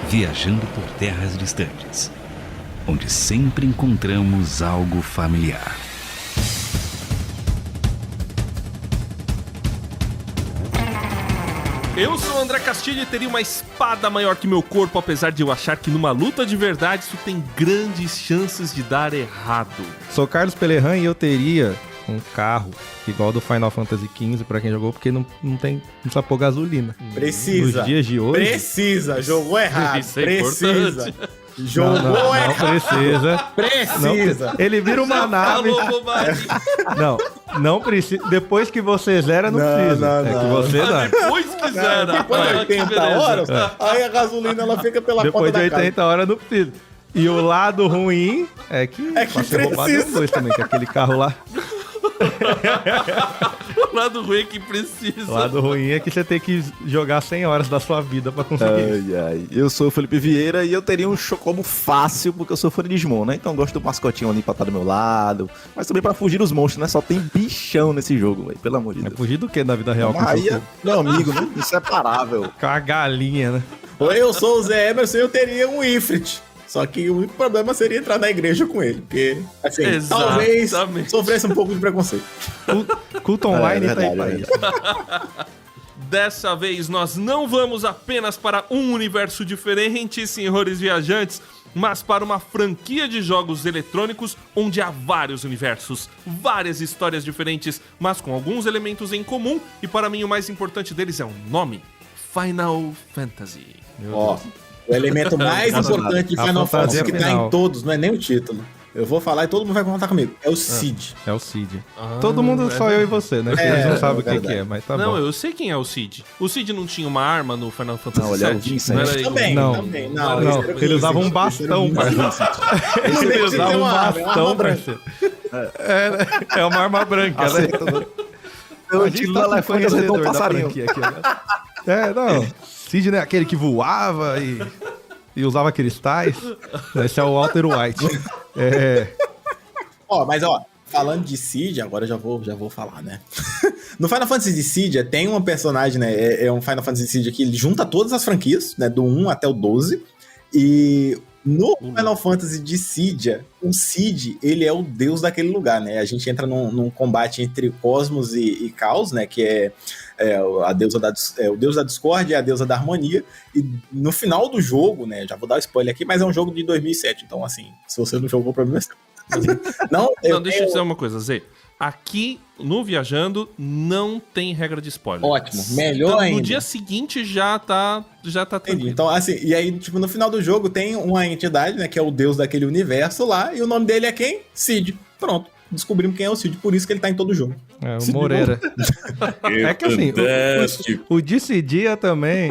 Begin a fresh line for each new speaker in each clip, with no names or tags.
viajando por terras distantes, onde sempre encontramos algo familiar.
Eu sou o André Castilho e teria uma espada maior que meu corpo, apesar de eu achar que numa luta de verdade isso tem grandes chances de dar errado.
Sou Carlos Pelerran e eu teria um carro igual do Final Fantasy XV pra quem jogou, porque não precisa pôr gasolina.
Precisa.
Nos dias de hoje...
Precisa. Jogou errado.
Isso é
Precisa.
importante.
Jogou errado.
Não precisa.
Precisa.
Ele vira uma nave...
Falou bobagem.
Não precisa. Depois que você zera, não precisa.
não.
É que você dá.
Depois que zera.
Depois de
Ah, que
80
beleza.
horas, aí a gasolina ela fica pela
Depois
conta
de
da casa.
80 horas, não precisa. E o lado ruim é que pode ser roubado
precisa.
depois também, que aquele carro lá...
O lado ruim é que precisa.
O lado ruim é que você tem que jogar 100 horas da sua vida pra conseguir.
Ai. Eu sou o Felipe Vieira e eu teria um Chocobo fácil, porque eu sou fã de Digimon, né? Então eu gosto do mascotinho ali pra estar do meu lado. Mas também pra fugir dos monstros, né? Só tem bichão nesse jogo, velho. Pelo amor de
É
Deus.
fugir do que na vida real?
Mas aí é meu amigo, né? Inseparável.
Com a galinha, né?
Oi, eu sou o Zé Emerson e eu teria um Ifrit. Só que o único problema seria entrar na igreja com ele. Porque, assim,
Exatamente.
talvez sofresse um pouco de preconceito.
Culto online
É
tá aí pra
verdade,
isso.
Dessa vez nós não vamos apenas para um universo diferente, senhores viajantes, mas para uma franquia de jogos eletrônicos onde há vários universos, várias histórias diferentes, mas com alguns elementos em comum, e para mim o mais importante deles é o nome: Final Fantasy.
Ó, o elemento mais importante de
A
Final
fantasia
Fantasy que tá
final.
em todos, não é nem o título. Eu vou falar e todo mundo vai contar comigo. É o Cid.
É o Cid. Todo mundo, só eu e você, né? Eles não sabem o que
verdade.
é, mas tá
Não,
bom.
eu sei quem é o Cid. O Cid não tinha uma arma no Final Fantasy
Não, ele é o
VII?
Vincent.
Não era
Também,
Não.
também.
Não,
esse era o
ele usava um
Vincent,
bastão,
esse era o
parceiro.
Vincent.
Ele usava um
uma arma,
bastão,
branca.
parceiro. É uma arma branca, né?
Aceita, né? Eu
A gente
tiro
tá
no
com
elefante e
conhecedor
acertou um
da
passarinho.
franquia aqui agora. Não. Cid não é aquele que voava e usava cristais. Esse é o Walter White.
Mas falando de Cid, agora eu já vou falar, né? No Final Fantasy de Cid tem uma personagem, né? É um Final Fantasy Cid aqui, ele junta todas as franquias, né? Do 1 até o 12. E no Final Fantasy de Cydia, o Cid, ele é o deus daquele lugar, né? A gente entra num combate entre Cosmos e Caos, né? Que é a deusa o deus da discórdia e a deusa da harmonia. E no final do jogo, né? Já vou dar spoiler aqui, mas é um jogo de 2007. Então, assim, se você não jogou, o problema é seu. Não,
Deixa eu dizer uma coisa, Zé. Aqui, no Viajando, não tem regra de spoiler.
Ótimo, melhor
Então,
ainda.
no dia seguinte já tá
Entendi.
tranquilo.
Então, assim, e aí, tipo, no final do jogo tem uma entidade, né, que é o deus daquele universo lá, e o nome dele é quem? Cid. Pronto. Descobrimos quem é o Cid, por isso que ele tá em todo jogo.
É o Moreira. É que assim, o Dissidia também.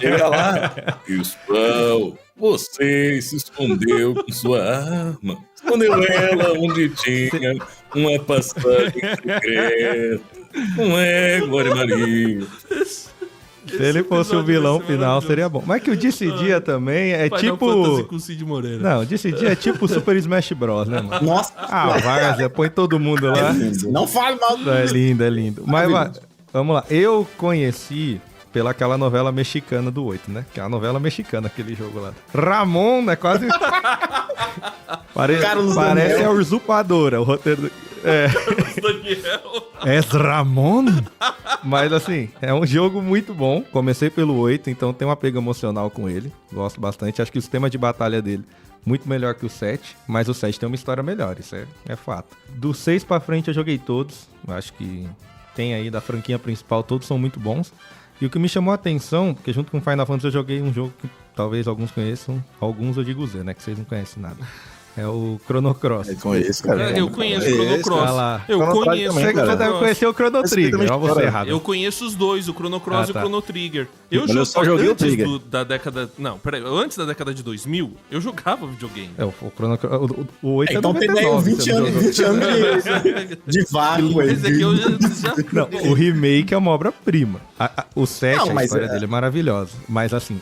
Chega lá. Spell, você se escondeu com sua arma. Escondeu ela onde tinha uma passagem secreta. Não é, Glória Maria.
Se ele fosse o vilão final, seria bom. Mas que o Dissidia também é
Final
tipo...
Fantasy com Cid Moreira.
Não, o Dissidia é tipo Super Smash Bros, né, mano?
Nossa,
Ah, Várzea, põe todo mundo lá.
não fale mal do
É lindo, é lindo. Mas vamos lá. Eu conheci pela aquela novela mexicana do 8, né? Que é a novela mexicana, aquele jogo lá. Ramon, né? Quase...
Carlos
Parece
Daniel.
a usurpadora, o roteiro do...
Daniel.
É Ramon? Mas assim, é um jogo muito bom. Comecei pelo 8, então tem um apego emocional com ele. Gosto bastante. Acho que o sistema de batalha dele muito melhor que o 7, mas o 7 tem uma história melhor, isso é fato. Do 6 pra frente eu joguei todos. Acho que tem aí da franquia principal, todos são muito bons. E o que me chamou a atenção, porque junto com Final Fantasy eu joguei um jogo que talvez alguns conheçam, alguns eu digo Z, né? Que vocês não conhecem nada. É o Chrono Cross.
Eu conheço, cara.
Eu conheço o Chrono Cross.
Olha lá.
Eu
Chrono
conheço
também,
Você
o Chrono
cara.
deve
Cross.
conhecer o Chrono Trigger, olha você
cara.
errado.
Eu conheço os dois, o Chrono Cross e o
tá.
Chrono Trigger.
Eu só joguei o Trigger.
Da década... Não, peraí. Antes da década de 2000, eu jogava videogame.
É, o Chrono Cross... O 8 é
Então tem daí
99,
20
você não
anos,
jogou.
20 anos de vácuo aí.
Esse aqui eu já...
Não, o remake é uma obra-prima. O 7,
Não,
a
mas
história dele é maravilhosa. Mas assim,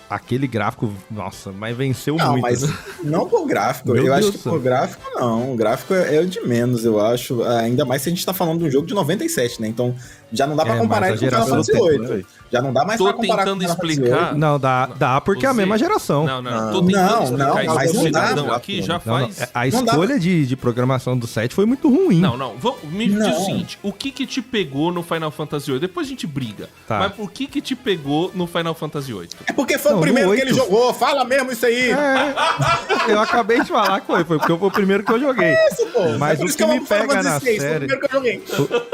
aquele gráfico, nossa, mas venceu
Não,
muito.
mas
né?
não por gráfico.
Meu
Eu
Deus
acho
do
que
céu.
por gráfico, não. O gráfico é o de menos, eu acho. Ainda mais se a gente tá falando de um jogo de 97, né? Então já não dá pra
É,
comparar
mas
ele
a
com o Final
geração
Fantasy
do tempo, né,
VIII.
velho?
Já não dá mais
Tô
pra comparar
tentando
com o Final Fantasy
explicar.
VIII.
Não, dá porque é a
Você-
mesma geração.
Não. Tô tentando
Não,
explicar
não,
isso
mas
pro
não dá,
cidadão
não.
aqui já
Não,
faz...
a
Não dá.
escolha de programação do 7 foi muito ruim.
Não. Me diz
Não.
o seguinte, o que te pegou no Final Fantasy VIII? Depois a gente briga.
Tá.
Mas por que te pegou no Final Fantasy VIII?
É porque foi
Não,
o
no
primeiro que
8.
ele jogou. Fala mesmo isso aí.
Eu acabei de falar que foi porque foi o primeiro que eu joguei.
Pô,
Mas
por
o
isso
que
eu
me
amo Final
pega
Fantasy
na
VI, foi o
série...
primeiro que eu joguei.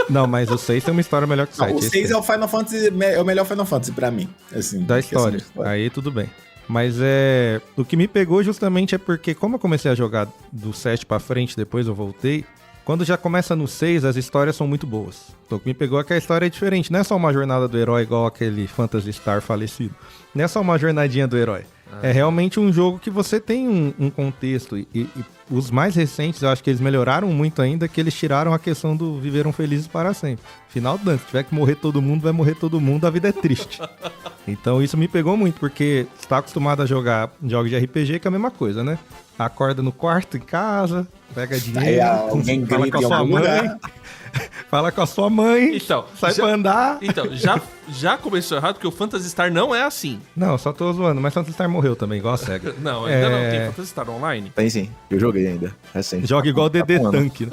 Não, mas o 6 tem uma história melhor que o 7.
Não, o
esse
6
tem.
é o Final Fantasy, é o melhor Final Fantasy pra mim. Assim,
Da
questão de
história. Aí tudo bem. Mas o que me pegou justamente é porque, como eu comecei a jogar do 7 pra frente, depois eu voltei. Quando já começa no 6, as histórias são muito boas. Então o que me pegou é que a história é diferente. Não é só uma jornada do herói igual aquele Phantasy Star falecido. Não é só uma jornadinha do herói. É realmente um jogo que você tem um contexto. E os mais recentes, eu acho que eles melhoraram muito ainda, que eles tiraram a questão do viveram felizes para sempre. Final do ano, se tiver que morrer todo mundo, vai morrer todo mundo, a vida é triste. Então isso me pegou muito, porque você tá acostumado a jogar jogos de RPG, que é a mesma coisa, né? Acorda no quarto, em casa, pega
Aí
dinheiro,
alguém
fala
grita
com a
em
sua
algum
mãe,
lugar.
fala com a sua mãe,
Então,
sai pra andar.
Então, já começou errado, porque o Phantasy Star não é assim.
Não, só tô zoando, mas Phantasy Star morreu também, igual a SEGA.
Não, ainda não.
É.
Tem Phantasy Star Online?
Tem sim, eu joguei ainda, recente.
Joga igual o DD
Tá
Tank, né?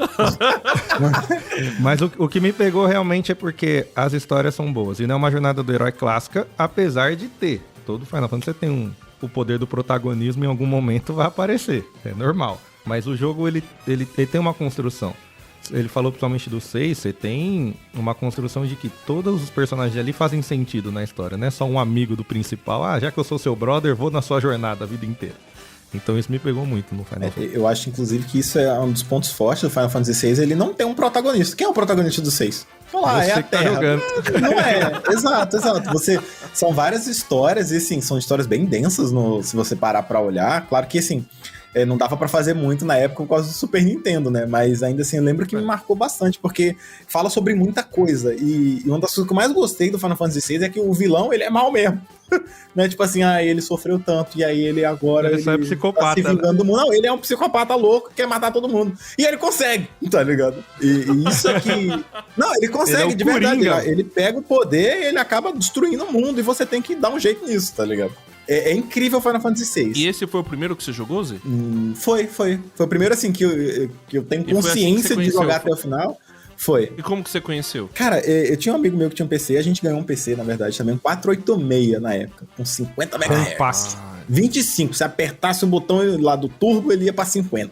Mas o que me pegou realmente é porque as histórias são boas. E não é uma jornada do herói clássica, apesar de ter. Todo Final Fantasy você tem o poder do protagonismo em algum momento vai aparecer. É normal. Mas o jogo, ele tem uma construção. Ele falou principalmente do 6, você tem uma construção de que todos os personagens ali fazem sentido na história. Não é só um amigo do principal. Ah, já que eu sou seu brother, vou na sua jornada a vida inteira. Então isso me pegou muito no Final Fantasy.
Eu acho, inclusive, que isso é um dos pontos fortes do Final Fantasy VI. Ele não tem um protagonista. Quem é o protagonista do 6? Falar, é
Você
a
que tá
Terra.
jogando.
Não é, exato. São várias histórias, e assim, são histórias bem densas se você parar pra olhar. Claro que, assim, não dava pra fazer muito na época por causa do Super Nintendo, né? Mas ainda assim, eu lembro que me marcou bastante, porque fala sobre muita coisa. E uma das coisas que eu mais gostei do Final Fantasy VI é que o vilão, ele é mal mesmo. Não é tipo assim, ele sofreu tanto, e aí ele agora...
Ele só é
tá
psicopata,
se vingando do mundo. Não, ele é um psicopata louco que quer matar todo mundo. E ele consegue, tá ligado? E isso aqui... Não, ele consegue,
Ele é o
de verdade.
Coringa.
Ele pega o poder e ele acaba destruindo o mundo, e você tem que dar um jeito nisso, tá ligado? É incrível o Final Fantasy VI.
E esse foi o primeiro que você jogou, Zé?
Foi. Foi o primeiro, assim, que eu tenho
E foi assim que
consciência
você
de
conheceu,
jogar
foi?
até o final. Foi.
E como que você conheceu?
Cara, eu tinha um amigo meu que tinha um PC, a gente ganhou um PC, na verdade, também, um 486 na época, com 50 MHz.
Compacto.
25, se apertasse o botão lá do turbo, ele ia pra 50.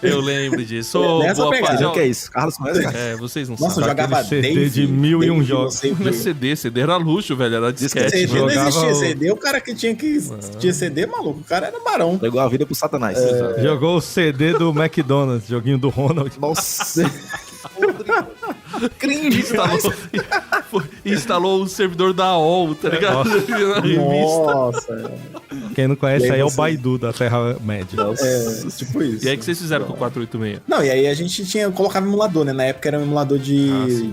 Eu lembro disso. Ô,
Nessa
boa
pegada.
parte,
O que é isso? Carlos conhece, cara?
É, vocês não
Nossa, eu
sabem.
jogava
CD
Dave,
de 1001
Dave,
jogos.
não sei o
Não é
quê.
CD era luxo, velho, era disquete.
CD não
jogava
existia.
o-
CD, o cara que tinha CD, maluco, o cara era barão.
Pegou a vida pro Satanás.
Jogou o CD do McDonald's, joguinho do Ronald.
Nossa, cringe.
Instalou o servidor da AOL, tá ligado? Na revista.
Nossa,
Quem não conhece
E aí
aí é o
você-
Baidu da Terra-média.
tipo isso.
E aí que vocês fizeram com o 486?
Não, e aí a gente colocava emulador, né? Na época era um emulador de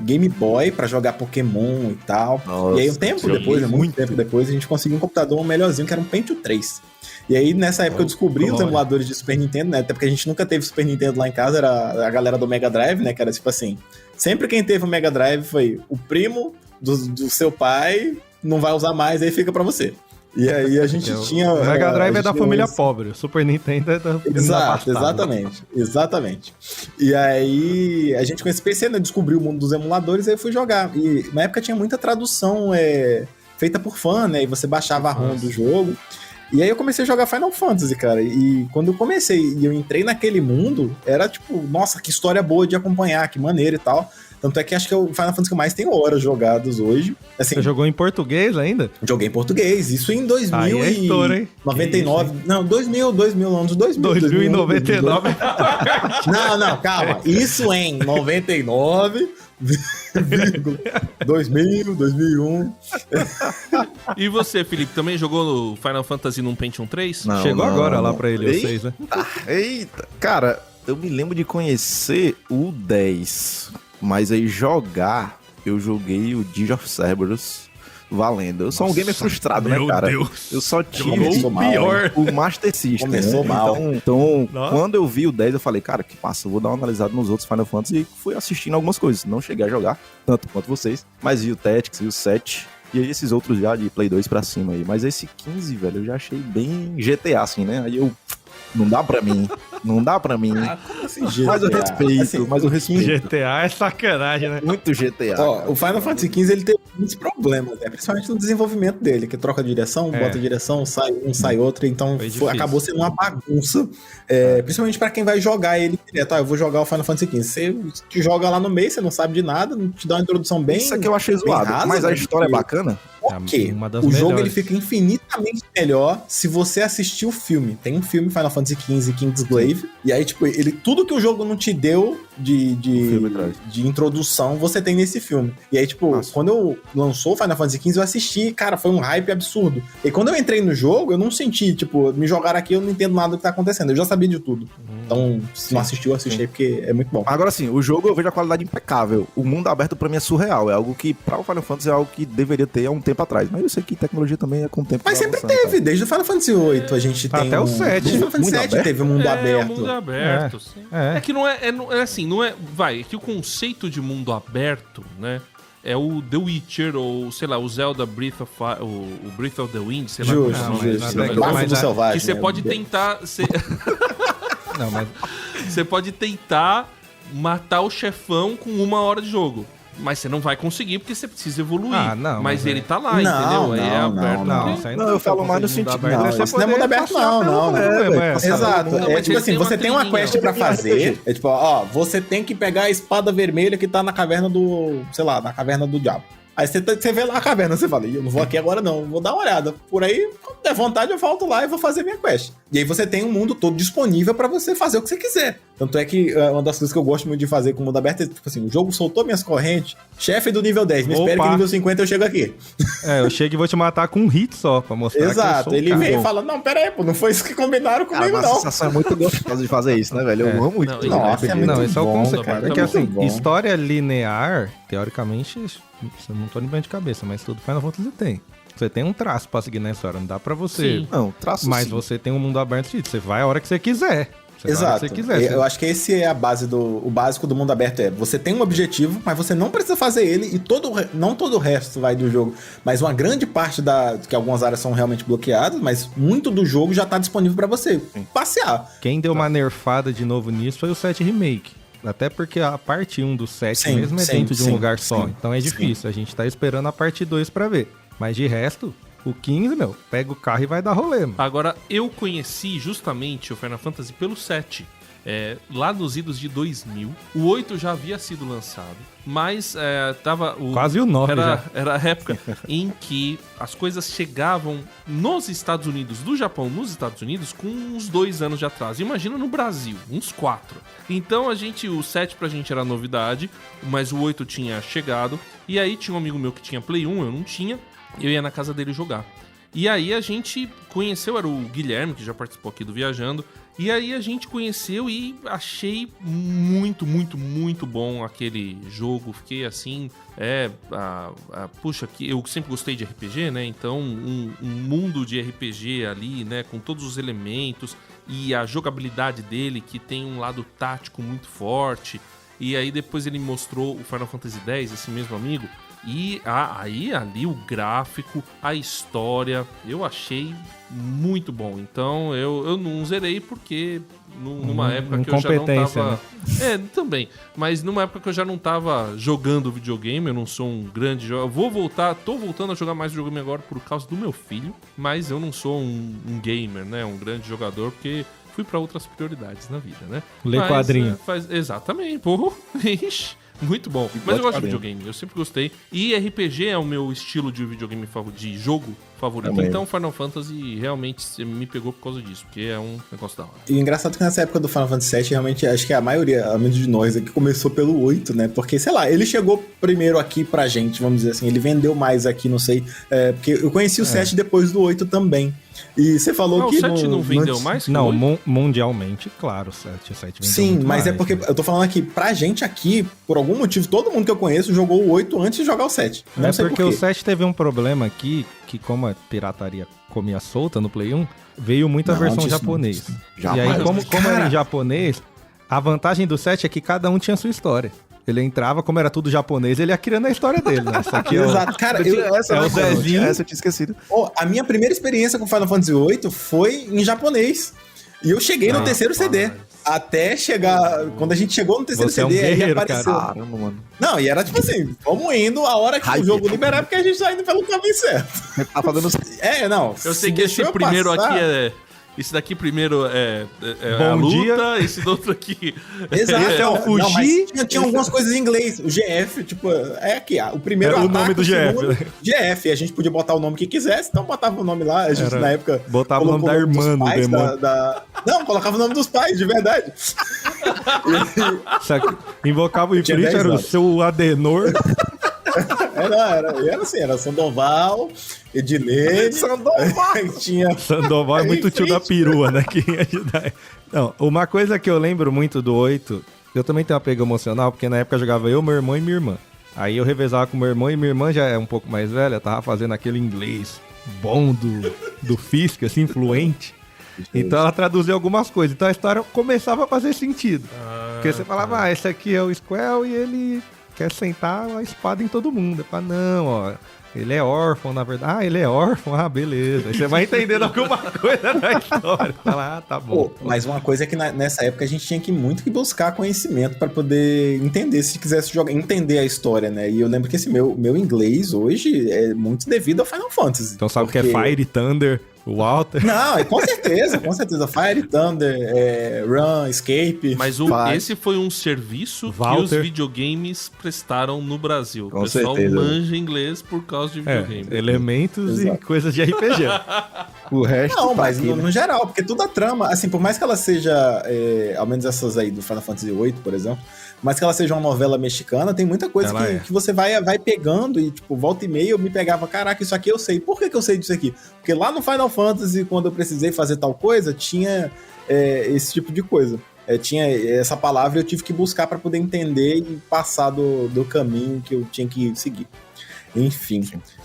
Game Boy pra jogar Pokémon e tal.
Nossa,
e aí um tempo
joguei
depois, muito tempo depois, a gente conseguiu um computador melhorzinho, que era um Pentium 3. E aí, nessa época, eu descobri os
olha.
emuladores de Super Nintendo, né? Até porque a gente nunca teve Super Nintendo lá em casa, era a galera do Mega Drive, né? Que era tipo assim, sempre quem teve o Mega Drive foi o primo do seu pai, não vai usar mais, aí fica pra você. E aí a gente tinha...
O Mega Drive é da família
pobre.
pobre, o Super Nintendo é da família
Exato,
abastada.
exatamente. E aí, a gente com esse PC, né, descobriu o mundo dos emuladores, aí eu fui jogar. E na época tinha muita tradução feita por fã, né, e você baixava a ROM do jogo. E aí eu comecei a jogar Final Fantasy, cara, e quando eu comecei e eu entrei naquele mundo, era tipo, nossa, que história boa de acompanhar, que maneiro e tal. Tanto é que acho que é o Final Fantasy que eu mais tenho horas jogados hoje. Assim,
Você jogou em português ainda?
joguei em português, isso em
Aí é estouro, hein?
2099, não, 2000, anos 2000.
2099.
Não, calma. Isso em 99, 2000, 2001.
E você, Felipe, também jogou no Final Fantasy num Pentium 3?
Não,
Chegou
não,
agora
não.
lá pra ele,
Ei,
vocês, né?
Eita, cara, eu me lembro de conhecer o 10, mas aí jogar, eu joguei o Age of Cerberus valendo. Eu sou um gamer frustrado, né,
meu
cara?
Deus.
Eu só tive
Começou mal,
pior.
o Master System.
Começou
né?
mal.
Então
Nossa.
quando eu vi o 10, eu falei, cara, que massa, eu vou dar uma analisada nos outros Final Fantasy e fui assistindo algumas coisas. Não cheguei a jogar, tanto quanto vocês, mas vi o Tactics, vi o 7 e aí esses outros já de Play 2 pra cima aí. Mas esse 15, velho, eu já achei bem GTA, assim, né? Aí eu... Não dá pra mim. Não dá pra mim.
Como assim,
Mas eu
GTA?
respeito,
Assim,
mas eu respeito.
GTA é sacanagem, né?
Muito GTA.
Ó,
cara.
o Final Fantasy XV ele teve muitos problemas, né? Principalmente no desenvolvimento dele, que troca direção, bota direção, sai um, sai outro, então
Foi difícil.
acabou sendo uma bagunça. Principalmente pra quem vai jogar ele direto. Eu vou jogar o Final Fantasy XV. Você te joga lá no meio, você não sabe de nada, não te dá uma introdução bem.
Isso aqui eu achei
bem
zoado,
rasa,
mas a
né?
história é bacana.
Ok,
Uma das
o jogo
melhores.
ele fica infinitamente melhor se você assistir o filme. Tem um filme Final Fantasy XV, Kingsglaive, e aí, tipo, tudo que o jogo não te deu
filme traz.
de introdução, você tem nesse filme. E aí, tipo,
Nossa.
quando eu lançou o Final Fantasy XV, eu assisti, cara, foi um hype absurdo. E quando eu entrei no jogo, eu não senti, tipo, me jogaram aqui, eu não entendo nada do que tá acontecendo. Eu já sabia de tudo. Então, se não assistiu, assiste aí, porque é muito bom.
Agora sim, o jogo eu vejo a qualidade impecável. O mundo aberto pra mim é surreal. É algo que, pra o Final Fantasy, é algo que deveria ter há um tempo atrás. Mas eu sei que tecnologia também é com o tempo.
Mas
vai
sempre
avançando,
teve, desde o Final Fantasy VIII a gente
Tá
tem
até o 7.
Desde o Final Fantasy
Mundo
VII
aberto?
teve o mundo
O
aberto.
mundo aberto, sim.
É.
É que não é assim, não é... Vai, é que o conceito de mundo aberto, né, é o The Witcher, ou, sei lá, o Zelda Breath of Fire, o Breath of the Wind, sei lá.
Justo,
como é o nome
mas
desse
na
negócio.
década-
Bafo do
mas-
Selvagem.
Que você
né?
pode tentar...
Não, mas
Você pode tentar matar o chefão com 1 hora de jogo. Mas você não vai conseguir porque você precisa evoluir.
Ah, não,
Mas
mas
ele
é-
tá lá,
Não,
entendeu? Aí é
não,
aberto.
não,
porque-
isso aí
Não, eu falo mais no
mundo
sentido-
aberto,
não,
é você
isso não é
poder
mundo aberto,
passear
não,
pelo
não,
mundo,
é,
velho.
velho.
Exato.
Não,
É
mas
tipo
ele
assim,
tem uma
você tem uma
trilhinha.
quest pra fazer. É tipo, ó, você tem que pegar a espada vermelha que tá na caverna do. Sei lá, na caverna do diabo. Aí você vê lá a caverna, você fala, "Ih, eu não vou aqui agora não, vou dar uma olhada. Por aí, quando der vontade, eu volto lá e vou fazer minha quest." E aí você tem um mundo todo disponível pra você fazer o que você quiser. Tanto é que uma das coisas que eu gosto muito de fazer com o mundo aberto é, tipo assim, o jogo soltou minhas correntes, chefe do nível 10, me espera
Opa.
que nível 50 eu chego aqui.
É, eu chego e vou te matar com um hit só, pra mostrar que eu
Exato,
sou o
ele
cara.
vem e fala, não, pera aí, pô, não foi isso que combinaram
Cara,
comigo
uma
não.
sensação é muito gostosa de fazer isso, né, velho? Eu amo muito.
Não,
Nossa, é muito
Não, esse é o
bom,
conceito,
cara.
cara. É
Tá
que
muito
assim,
bom.
história linear, teoricamente, eu não tô lembrando de cabeça, mas todo Final Fantasy tem. Você tem um traço pra seguir na história, não dá pra você.
Sim.
Não, traço
Mas
sim.
você tem um mundo aberto, você vai a hora que você quiser. Você vai a hora
Exato.
que você quiser.
Eu acho que esse é a base o básico do mundo aberto você tem um objetivo, mas você não precisa fazer ele e não todo o resto vai do jogo, mas uma grande parte que algumas áreas são realmente bloqueadas, mas muito do jogo já tá disponível pra você passear.
Quem deu uma nerfada de novo nisso foi o 7 Remake. Até porque a parte 1 do 7
Sim,
mesmo é
sim,
dentro de um
sim,
lugar só.
sim,
Então é difícil. A gente tá esperando a parte 2 pra ver. Mas de resto, o 15, pega o carro e vai dar rolê, mano.
Agora, eu conheci justamente o Final Fantasy pelo 7. Lá nos idos de 2000. O 8 já havia sido lançado, mas tava...
Quase o 9 já.
Era a época em que as coisas chegavam nos Estados Unidos, do Japão nos Estados Unidos, com uns 2 anos de atraso. Imagina no Brasil, uns 4. Então o 7 pra gente era novidade, mas o 8 tinha chegado. E aí tinha um amigo meu que tinha Play 1, eu não tinha. Eu ia na casa dele jogar. E aí a gente conheceu, era o Guilherme, que já participou aqui do Viajando. E aí a gente conheceu e achei muito, muito, muito bom aquele jogo. Fiquei assim, puxa, que eu sempre gostei de RPG, né? Então um mundo de RPG ali, né? Com todos os elementos e a jogabilidade dele, que tem um lado tático muito forte. E aí depois ele mostrou o Final Fantasy X, esse mesmo amigo. E aí ali o gráfico, a história, eu achei muito bom. Então eu não zerei porque numa época que eu já não tava...
né?
Também. Mas numa época que eu já não tava jogando videogame, eu não sou um grande jogador. Tô voltando a jogar mais videogame agora por causa do meu filho, mas eu não sou um gamer, né? Um grande jogador, porque fui pra outras prioridades na vida, né?
Ler quadrinho.
Exatamente. Pô, ixi. Muito bom. Mas eu gosto de videogame, eu sempre gostei. E RPG é o meu estilo de videogame de jogo favorito.
Também.
Então, Final Fantasy realmente me pegou por causa disso, porque é um negócio da hora.
E engraçado que nessa época do Final Fantasy VII, realmente, acho que a maioria, ao menos de nós aqui, começou pelo 8, né? Porque, sei lá, ele chegou primeiro aqui pra gente, vamos dizer assim, ele vendeu mais aqui, não sei, porque eu conheci o 7 depois do 8 também. E você falou que...
O 7 não vendeu mais? que o
Não,
8?
mundialmente, claro, o 7 vendeu
Sim,
muito
mas
mais,
é porque
né?
eu tô falando aqui, pra gente aqui, por algum motivo, todo mundo que eu conheço jogou o 8 antes de jogar o 7. Não
É
sei
porque
por
o
quê.
7 teve um problema aqui, que como a pirataria comia solta no Play 1, veio muita
Não,
versão
disso não,
japonês.
disso
E
Jamais.
aí, como era
Cara.
em japonês, a vantagem do 7 é que cada um tinha sua história. Ele entrava, como era tudo japonês, ele ia criando a história dele, né? Só que
Exato, cara,
Essa,
é o Zezinho.
Essa eu tinha esquecido.
a minha primeira experiência com Final Fantasy VIII foi em japonês. E eu cheguei no terceiro CD. Até chegar. Quando a gente chegou no terceiro
Você é um
CD, aí
guerreiro,
apareceu.
Caramba, mano.
Não, e era tipo assim, vamos indo a hora que o
Hype.
jogo liberar, porque a gente tá indo pelo caminho certo.
Tá fazendo...
Não.
Eu sei
se
que esse
deixou eu
primeiro
passar-
aqui é... Esse daqui primeiro é
Bom
a luta,
dia.
esse do outro aqui...
Exato.
Esse é o
Não,
Fuji.
mas tinha algumas coisas em inglês. O GF, tipo, é aqui. O primeiro
É o
ataque,
nome do
segundo,
GF.
GF. A gente podia botar o nome que quisesse, então botava o nome lá. A gente,
Era-
na época.
botava o nome
colocou
da irmã
dos
do
pais
demônio.
Não, colocava o nome dos pais, de verdade.
Só que invocava o
Tinha
Ifrit,
10
era o
anos.
seu Adenor.
Era assim, era Sandoval, Edilene. Sandoval! tinha.
Sandoval é muito tio da
Ifrit.
perua, né? Que ia ajudar. Não, uma coisa que eu lembro muito do 8, eu também tenho uma pega emocional, porque na época jogava eu, meu irmão e minha irmã. Aí eu revezava com meu irmão e minha irmã já é um pouco mais velha, tava fazendo aquele inglês bom do Fisk, assim, fluente. Então ela traduziu algumas coisas. Então a história começava a fazer sentido. Porque você falava, esse aqui é o Squall e ele quer sentar a espada em todo mundo. Não, ó, ele é órfão, na verdade. Ele é órfão? Beleza. Aí você vai entendendo alguma coisa da história. Fala, tá bom.
Pô, mas uma coisa é que nessa época a gente tinha muito que buscar conhecimento pra poder entender, se quisesse jogar, entender a história, né? E eu lembro que esse meu inglês hoje é muito devido ao Final Fantasy.
Então sabe o que é
porque-
Fire, Thunder, Walter?
Não, com certeza, com certeza. Fire, Thunder, Run, Escape.
Mas esse foi um serviço que
Walter.
os videogames prestaram no Brasil.
Com
o pessoal
certeza.
manja inglês por causa de videogame.
Elementos
Exato.
e coisas de RPG.
O resto
Não,
tá
mas
aqui, né?
no geral, porque toda a trama, assim, por mais que ela seja, ao menos essas aí do Final Fantasy VIII, por exemplo, mas que ela seja uma novela mexicana, tem muita coisa
Ela é.
que você vai pegando e, tipo, volta e meia eu me pegava, caraca, isso aqui eu sei. Por que eu sei disso aqui? Porque lá no Final Fantasy, quando eu precisei fazer tal coisa, tinha esse tipo de coisa. Tinha essa palavra e eu tive que buscar pra poder entender e passar do caminho que eu tinha que seguir. Enfim.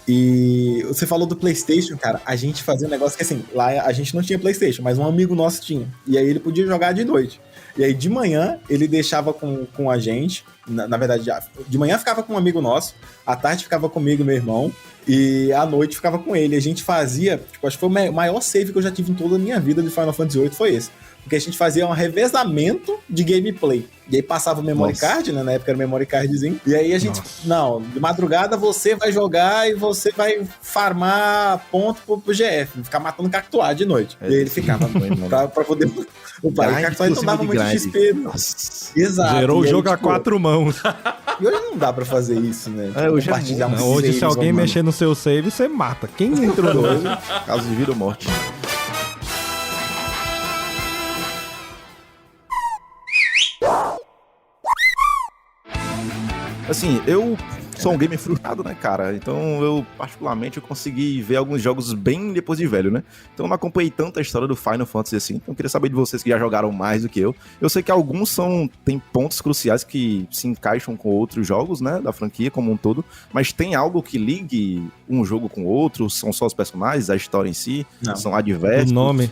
E você falou do PlayStation, cara. A gente fazia um negócio que, assim, lá a gente não tinha PlayStation, mas um amigo nosso tinha. E aí ele podia jogar de noite. E aí de manhã ele deixava com a gente. Na verdade, de manhã ficava com um amigo nosso, à tarde ficava comigo e meu irmão, e à noite ficava com ele. A gente fazia, tipo, acho que foi o maior save que eu já tive em toda a minha vida de Final Fantasy VIII, foi esse. Porque a gente fazia um revezamento de gameplay. E aí passava o memory
Nossa.
card, né? Na época era o memory cardzinho. E aí a gente... Não, de madrugada você vai jogar e você vai farmar ponto pro GF. Ficar matando cactuar de noite. E aí ele ficava pra poder... O pai cactuar então dava muito XP.
Nossa.
Exato.
Zerou o
E aí,
jogo a
tipo,
4 mãos.
E hoje não dá pra fazer isso, né?
Hoje é
compartilhar
muito,
uns
Não, hoje, se
saves,
alguém
mano.
mexer no seu save, você mata. Quem entrou no hoje?
Caso de vida ou morte. Assim, eu sou um gamer frustrado, né, cara? Então eu, particularmente, eu consegui ver alguns jogos bem depois de velho, né? Então eu não acompanhei tanta história do Final Fantasy assim. Então eu queria saber de vocês que já jogaram mais do que eu. Eu sei que alguns tem pontos cruciais que se encaixam com outros jogos, né? Da franquia como um todo. Mas tem algo que ligue um jogo com o outro? São só os personagens, a história em si?
Não.
São adversos?
O nome.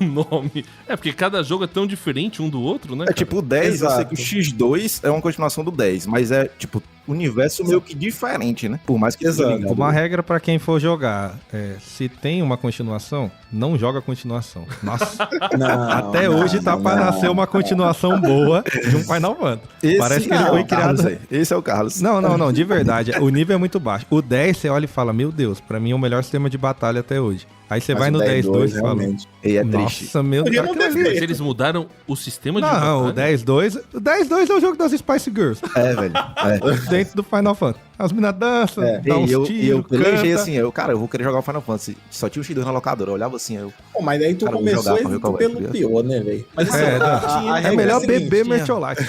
O nome. É porque cada jogo é tão diferente um do outro, né?
É tipo o 10, eu sei que o X2 é uma continuação do 10, mas é tipo universo meio que diferente, né? Por mais que
Exato.
seja ligado.
Uma regra pra quem for jogar, se tem uma continuação, não joga a continuação. Nossa,
Não,
até
não,
hoje tá
não,
pra
não.
nascer uma continuação boa de um Final Fantasy. Parece que ele
é
foi
o Carlos
criado...
aí. Esse é o Carlos.
Não, de verdade. O nível é muito baixo. O 10, você olha e fala, meu Deus, pra mim é o melhor sistema de batalha até hoje. Aí você
Mas
vai
o
no 10.2 e fala,
realmente.
E é triste.
nossa, meu Deus.
Podia não
aquilo
ter
ali-
Mas eles mudaram o sistema de
Não, o
batalha?
10.2... O 10.2 é o jogo das Spice Girls.
É, velho. É.
dentro do Final Fantasy. As minas dançam, dá uns
eu
tiros,
pelejei
canta.
assim, eu vou querer jogar o Final Fantasy. Só tinha o X2 na locadora, eu olhava assim,
Pô, mas aí tu
Cara, vou
começou
jogar pra ver qual
pelo
é,
pior, né, velho? Mas assim,
É,
a
é
regra
melhor
a seguinte,
beber mertiolate.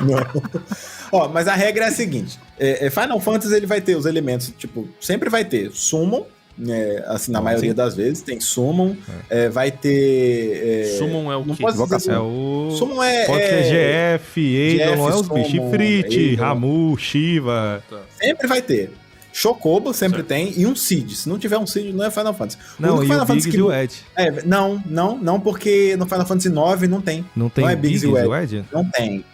Não. Ó, mas a regra é a seguinte: Final Fantasy ele vai ter os elementos, tipo, sempre vai ter Summon, né, assim, na maioria das vezes, tem Summon, vai ter.
Summon é o
não
quê?
posso dizer
É o...
Summon
Pode ser GF, Eidolon, é os bichos.
Summon,
Ifrit,
Eidolon.
Ramu, Shiva.
Sempre vai ter. Chocobo sempre tem, e um Seed. Se não tiver um Seed, não é Final Fantasy.
Não, e
Final
o
Fantasy
Biggs e o Ed.
Não, porque no Final Fantasy IX não tem.
Não tem
Não é
Biggs
Biggs
e
e
o Ed?
Não tem.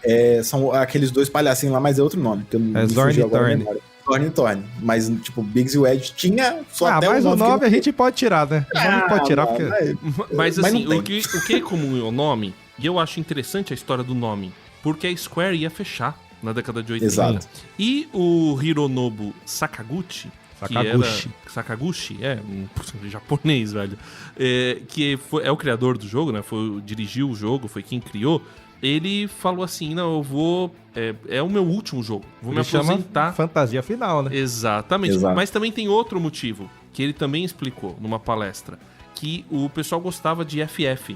São aqueles dois palhacinhos lá, mas é outro nome. Que eu não
É
me
Zorn
fugiu
e
agora a
Thorn.
memória. Zorn e Thorn. Mas, tipo, Biggs e o Ed tinha só até
Mas o 9
que
a
não
gente pode tirar, né? O 9 pode tirar, porque...
Mas
Mas
assim,
não
o que é comum é o nome, e eu acho interessante a história do nome, porque a Square ia fechar na década de 80.
Exato.
E o Hironobu Sakaguchi,
Sakaguchi.
Sakaguchi, um japonês, velho. Que é o criador do jogo, né? Dirigiu o jogo, foi quem criou. Ele falou assim: não, eu vou. É o meu último jogo. Vou me
Ele chama
aposentar.
fantasia final, né?
Exatamente.
Exato.
Mas também tem outro motivo, que ele também explicou numa palestra, que o pessoal gostava de FF.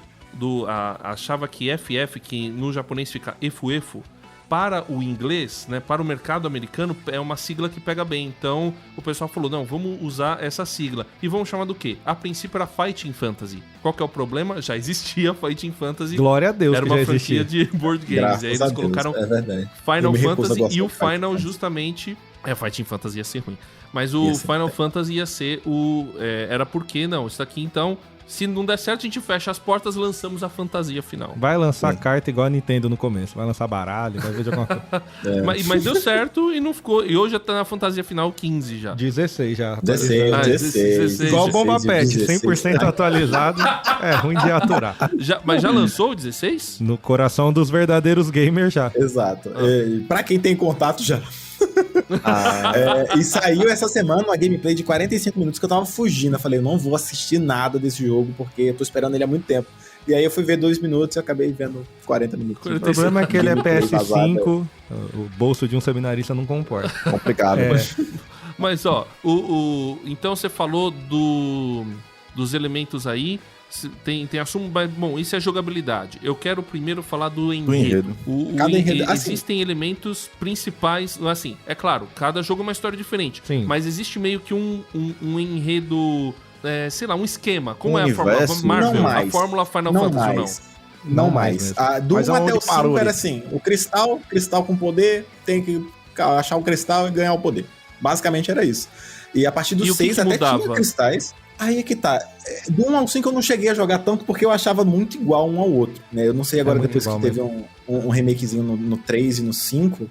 Achava que FF, que no japonês fica efu, para o inglês, né, para o mercado americano, é uma sigla que pega bem. Então, o pessoal falou, não, vamos usar essa sigla. E vamos chamar do quê? A princípio era Fighting Fantasy. Qual que é o problema? Já existia Fighting Fantasy.
Glória a Deus
era
que
uma
já
franquia
existia.
de board games.
Graças
Aí
a
eles
Deus,
colocaram
é verdade. Eu
Final
me recuso a
Fantasy
gostar
e o
de Fighting
Final
Fantasy.
justamente... Fighting Fantasy ia ser ruim. Mas o
Ia ser.
Final Fantasy ia ser o... era porque, não, isso aqui então... Se não der certo, a gente fecha as portas, lançamos a fantasia final.
Vai lançar carta igual a Nintendo no começo. Vai lançar baralho, vai ver de alguma coisa.
Mas deu certo e não ficou. E hoje já tá na fantasia final 15 já.
16 já.
16.
Igual o Bomba Pet,
16.
100% atualizado. É ruim de aturar.
Mas já lançou o 16?
No coração dos verdadeiros gamers já.
Exato. Pra quem tem contato já. E saiu essa semana uma gameplay de 45 minutos que eu tava fugindo. Eu falei, eu não vou assistir nada desse jogo porque eu tô esperando ele há muito tempo. E aí eu fui ver 2 minutos e acabei vendo 40 minutos.
O problema é que ele é
Gameplay vazada.
PS5, o bolso de um seminarista não comporta.
complicado.
Mas ó, então você falou dos elementos aí. Tem assunto, mas bom, isso é jogabilidade. Eu quero primeiro falar do enredo.
Cada enredo, assim.
Existem elementos principais, assim, é claro, cada jogo é uma história diferente.
Sim.
Mas existe meio que um enredo, sei lá, um esquema. Como é a
universo?
fórmula Marvel?
Não mais.
A fórmula Final
Não
Fantasy
mais.
não.
Não mais. Do
Mas
1 até
aonde
o 5
parou
era
ali?
assim: o cristal com poder, tem que achar o cristal e ganhar o poder. Basicamente era isso. E a partir do
E o que
6
que
até
mudava?
tinha cristais. Aí é que tá. Do 1 ao 5 eu não cheguei a jogar tanto porque eu achava muito igual um ao outro. Né? Eu não sei agora,
muito
depois
igual
que teve um remakezinho no 3 e no 5.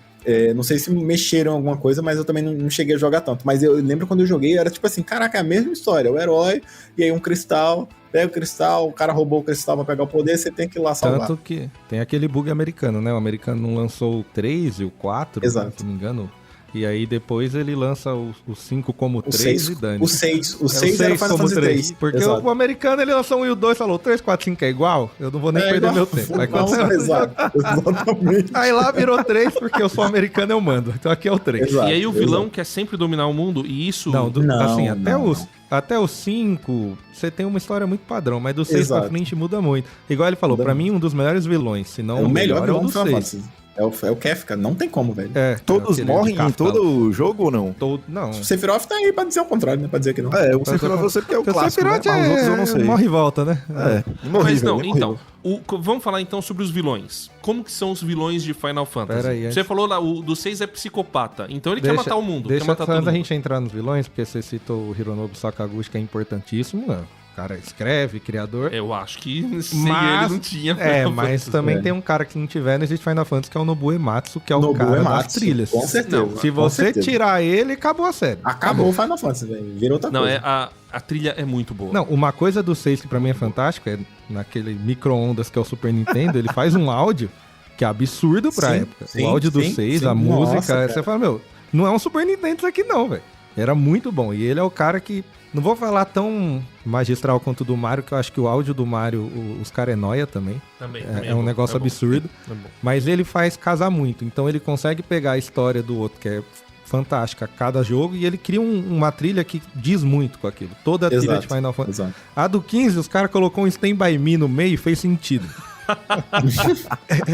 Não sei se mexeram em alguma coisa, mas eu também não cheguei a jogar tanto. Mas eu lembro quando eu joguei, era tipo assim, caraca, é a mesma história. O herói, e aí um cristal, pega o cristal, o cara roubou o cristal pra pegar o poder, você tem que ir lá salvar.
Tanto que tem aquele bug americano, né? O americano não lançou o 3 e o 4,
Exato.
se não me engano. E aí depois ele lança o 5 como
O
3
6
e dane.
o 6 era Final
como
Fantasy 3.
Porque o americano ele lançou 1 e o 2 falou 3, 4, 5 é igual, eu não vou nem perder meu tempo. Aí, quando-
Exatamente.
aí lá virou 3 porque eu sou americano eu mando. Então aqui é o 3.
Exato.
E aí o vilão quer sempre dominar o mundo, e isso...
Não,
Não,
assim,
não.
até o 5, você tem uma história muito padrão, mas do 6 pra
Exato.
frente muda muito. Igual ele falou,
Muda
pra mim um dos melhores vilões, se não
É o melhor
é o
vilão
do
do Final
6.
Fantasy. É o Kefka, não tem como, velho.
Todos
aquele
morrem
de
em
castelo.
todo jogo ou não?
Não.
O Sephiroth tá aí pra dizer o contrário, né? Pra dizer que não.
O Sephiroth eu sei porque é o
Porque o
clássico, né?
Sephiroth
Mas os outros eu não sei.
morre e volta, né?
Mas não,
imorrível.
então, vamos falar então sobre os vilões. Como que são os vilões de Final Fantasy?
Pera aí,
Você
antes-
falou lá, o do 6 é psicopata, então ele quer matar o mundo, quer
Deixa
matar todo
antes da
mundo.
gente entrar nos vilões, porque você citou o Hironobu Sakaguchi, que é importantíssimo, né? O cara escreve, criador.
Eu acho que sem
Mas-
ele não tinha
É,
Final
mas
Fantasy.
também
É.
tem um cara que não tiver, não existe Final Fantasy, que é o Nobuo Ematsu, que é o
Nobuo
cara das
Ematsu,
trilhas.
com certeza.
Não,
Se
com
você
certeza.
tirar ele, acabou a série.
Acabou o Final Fantasy, velho. Virou outra
Não,
coisa.
a trilha é muito boa.
Não, uma coisa do 6 que pra mim é fantástico é naquele micro-ondas que é o Super Nintendo, ele faz um áudio que é absurdo pra
Sim,
época.
sim,
O áudio do
sim,
6,
sim.
a
Nossa,
música,
cara.
você fala, meu, não é um Super Nintendo isso aqui não, velho. Era muito bom. E ele é o cara que Não vou falar tão magistral quanto o do Mario, que eu acho que o áudio do Mario, os caras é nóia também.
Também
É um negócio absurdo.
É bom.
Mas ele faz casar muito. Então ele consegue pegar a história do outro, que é fantástica, cada jogo, e ele cria uma trilha que diz muito com aquilo. Toda a trilha de Final Fantasy.
Exato.
A do 15, os caras colocou um Stand By Me no meio e fez sentido.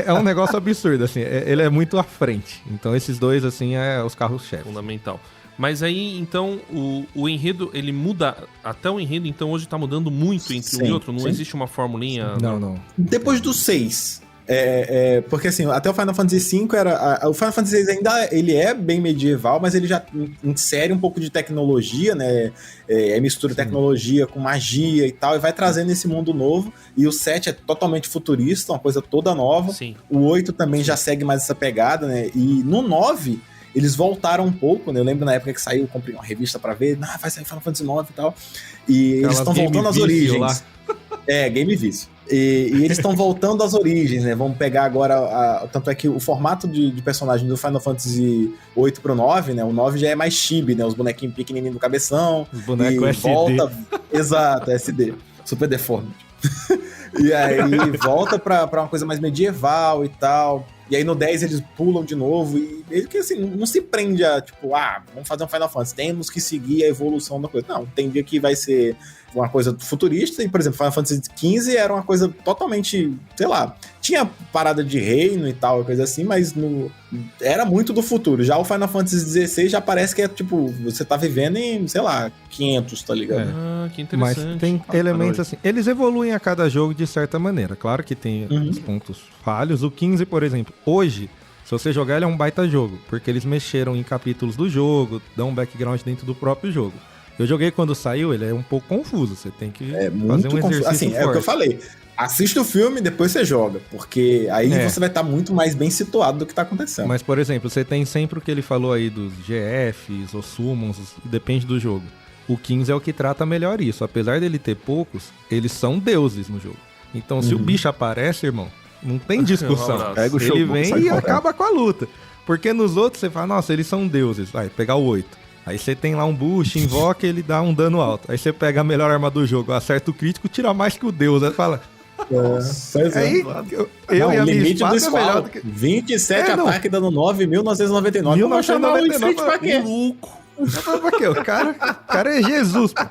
É um negócio absurdo, assim. Ele é muito à frente. Então esses dois, assim, é os carros-chefe.
Fundamental. Mas aí, então, o enredo, ele muda. Até o enredo, então, hoje tá mudando muito entre um e outro. Não existe uma formulinha.
Não.
Depois do 6. Porque assim, até o Final Fantasy V o Final Fantasy VI ainda ele é bem medieval, mas ele já insere um pouco de tecnologia, né? Mistura tecnologia com magia e tal, e vai trazendo esse mundo novo. E o 7 é totalmente futurista, uma coisa toda nova.
Sim.
O 8 também já segue mais essa pegada, né? E no 9, eles voltaram um pouco, né? Eu lembro na época que saiu, eu comprei uma revista pra ver, vai sair Final Fantasy 9 e tal. E eles estão voltando às origens. Lá. Game Vício. E eles estão voltando às origens, né? Vamos pegar agora. Tanto é que o formato de personagem do Final Fantasy 8 pro 9, né? O 9 já é mais chibi, né? Os bonequinhos pequenininhos do cabeção.
Os bonecos SD.
Volta. Exato, SD. Super deforme. E aí volta pra uma coisa mais medieval e tal. E aí no 10 eles pulam de novo. E ele que assim, não se prende a tipo, vamos fazer um Final Fantasy. Temos que seguir a evolução da coisa. Não, tem dia que vai ser uma coisa futurista, e, por exemplo, Final Fantasy XV era uma coisa totalmente, sei lá, tinha parada de reino e tal, coisa assim, mas era muito do futuro. Já o Final Fantasy XVI já parece que é, tipo, você tá vivendo em, sei lá, 500, tá ligado?
Que interessante.
Mas tem elementos assim, eles evoluem a cada jogo de certa maneira. Claro que tem os pontos falhos. O 15, por exemplo, hoje, se você jogar, ele é um baita jogo, porque eles mexeram em capítulos do jogo, dão um background dentro do próprio jogo. Eu joguei quando saiu, ele é um pouco confuso, você tem que fazer um exercício
assim,
forte.
É o que eu falei, assista o filme, depois você joga, porque aí você vai estar muito mais bem situado do que tá acontecendo.
Mas, por exemplo, você tem sempre o que ele falou aí dos GFs, ou Summons, depende do jogo. O 15 é o que trata melhor isso, apesar dele ter poucos, eles são deuses no jogo. Então, se o bicho aparece, irmão, não tem discussão.
Pega o
Ele
Shogun,
vem
sai
e
correndo.
acaba com a luta. Porque nos outros você fala, nossa, eles são deuses. Vai, pegar o 8. Aí você tem lá um boost, invoca, ele dá um dano alto. Aí você pega a melhor arma do jogo, acerta o crítico, tira mais que o deus. Aí fala... Aí, eu e a minha
limite do
espada é melhor
esqualo.
do que...
27 ataque dando 9, 1999.
1999,
pra quê?
Louco.
O cara é Jesus. Pô.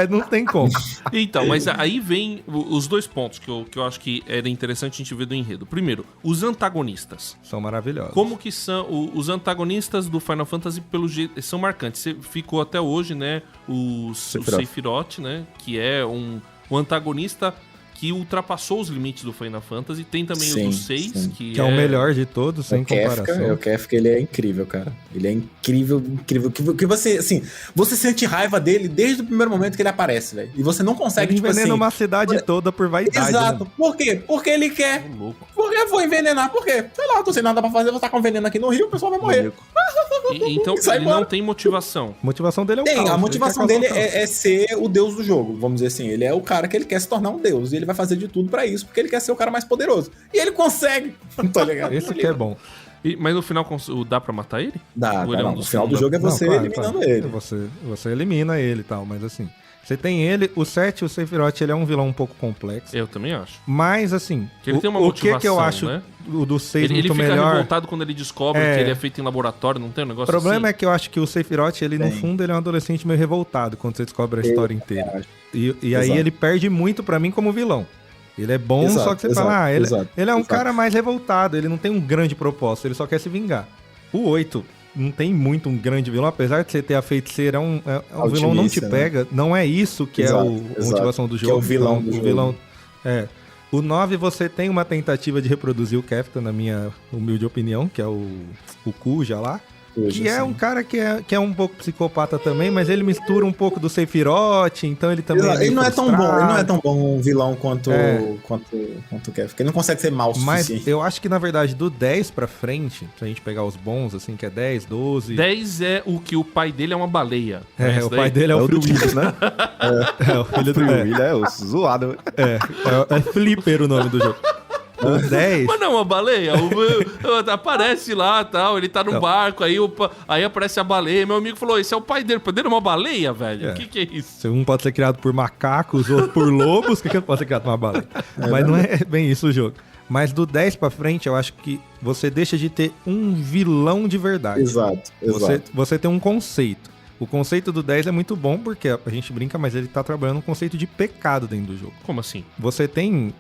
Não tem como.
Então, mas aí vem os dois pontos que eu acho que era interessante a gente ver do enredo. Primeiro, os antagonistas.
São maravilhosos.
Como que são os antagonistas do Final Fantasy pelo jeito são marcantes. Ficou até hoje, né, o Sephiroth, né, que é um antagonista que ultrapassou os limites do Final Fantasy. Tem também
Sim,
os do 6,
sim.
Que é o melhor de todos, sem comparação.
O Kefka, ele é incrível, cara. Ele é incrível. Que você, assim, você sente raiva dele desde o primeiro momento que ele aparece, velho. E você não consegue,
Ele
tipo
envenena
assim...
uma cidade toda por vaidade.
Exato.
Né?
Por quê? Porque ele quer.
louco.
Por que eu vou envenenar? Por quê? Sei lá, eu tô sem nada pra fazer, vou tacar um veneno aqui no rio, o pessoal vai morrer.
Então
Sai
ele
embora.
não tem motivação.
A motivação dele é o
Tem,
caos.
a motivação
Ele quer
dele
causar o caos.
é ser o deus do jogo, vamos dizer assim. Ele é o cara que ele quer se tornar um deus. E ele vai fazer de tudo pra isso, porque ele quer ser o cara mais poderoso. E ele consegue. Tá ligado?
Esse que é bom.
Mas no final dá pra matar ele?
Dá,
Ou ele é um
não.
dos
No final do
que não
jogo é você
Não, claro,
eliminando
claro.
ele.
Você elimina ele e tal, mas assim... Você tem ele, o 7, o Sephiroth, ele é um vilão um pouco complexo.
Eu também acho.
Mas, assim,
Que ele tem uma
o que eu
motivação,
acho
né?
do 6
Ele
muito
fica
melhor...
revoltado quando ele descobre que ele é feito em laboratório, não tem um
O
negócio
problema
assim?
é que eu acho que o Sephiroth, ele no fundo, ele é um adolescente meio revoltado quando você descobre a história inteira. E aí
Exato.
ele perde muito pra mim como vilão. Ele é bom,
Exato,
só que você fala, ele é um
exato.
cara mais revoltado, ele não tem um grande propósito, ele só quer se vingar. O 8 não tem muito um grande vilão, apesar de você ter a feiticeira, um vilão não te
Altimista,
pega, não é isso que
Exato,
é a motivação do
que
jogo.
é o vilão do
o
jogo.
vilão O 9 você tem uma tentativa de reproduzir o Kefka, na minha humilde opinião, que é o Kuja lá. Que é um cara que é um pouco psicopata também, mas ele mistura um pouco do Sephiroth, então ele também
Exato.
é meio
Ele não é tão bom,
frustrado.
ele não é tão bom um vilão quanto o Kefka. Ele não consegue ser mal o
Mas
suficiente.
eu acho que, na verdade, do 10 pra frente, se a gente pegar os bons, assim, que é 10, 12...
10 é o que o pai dele é uma baleia.
o pai dele é o
do
Free
Willis, né?
É o filho do...
Free Willy é o zoado.
É Flipper o nome do jogo. O 10...
Mas não é uma baleia. Aparece lá e tal, ele tá no barco, aí aparece a baleia. Meu amigo falou, esse é o pai dele. O pai dele é uma baleia, velho? O que é isso?
Um pode ser criado por macacos, outro por lobos, que pode ser criado por uma baleia? Mas não é bem isso o jogo. Mas do 10 pra frente, eu acho que você deixa de ter um vilão de verdade.
Exato.
Você tem um conceito. O conceito do 10 é muito bom porque a gente brinca, mas ele tá trabalhando um conceito de pecado dentro do jogo.
Como assim?
Você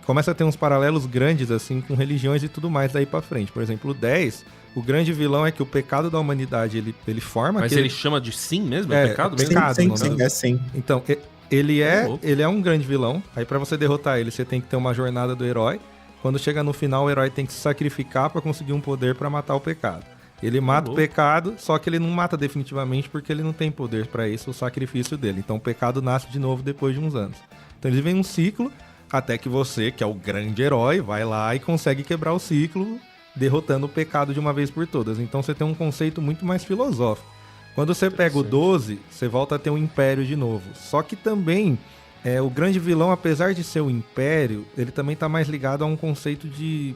começa a ter uns paralelos grandes, assim, com religiões e tudo mais daí pra frente. Por exemplo, o 10, o grande vilão é que o pecado da humanidade, ele forma...
Mas ele chama de sim mesmo? É pecado mesmo?
Pecado,
sim, é sim.
Então, ele é um grande vilão. Aí pra você derrotar ele, você tem que ter uma jornada do herói. Quando chega no final, o herói tem que se sacrificar pra conseguir um poder pra matar o pecado. Ele mata o pecado, só que ele não mata definitivamente porque ele não tem poder pra isso, o sacrifício dele. Então o pecado nasce de novo depois de uns anos. Então eles vivem um ciclo até que você, que é o grande herói, vai lá e consegue quebrar o ciclo, derrotando o pecado de uma vez por todas. Então você tem um conceito muito mais filosófico. Quando você pega o 12, você volta a ter um império de novo. Só que também, o grande vilão, apesar de ser o império, ele também tá mais ligado a um conceito de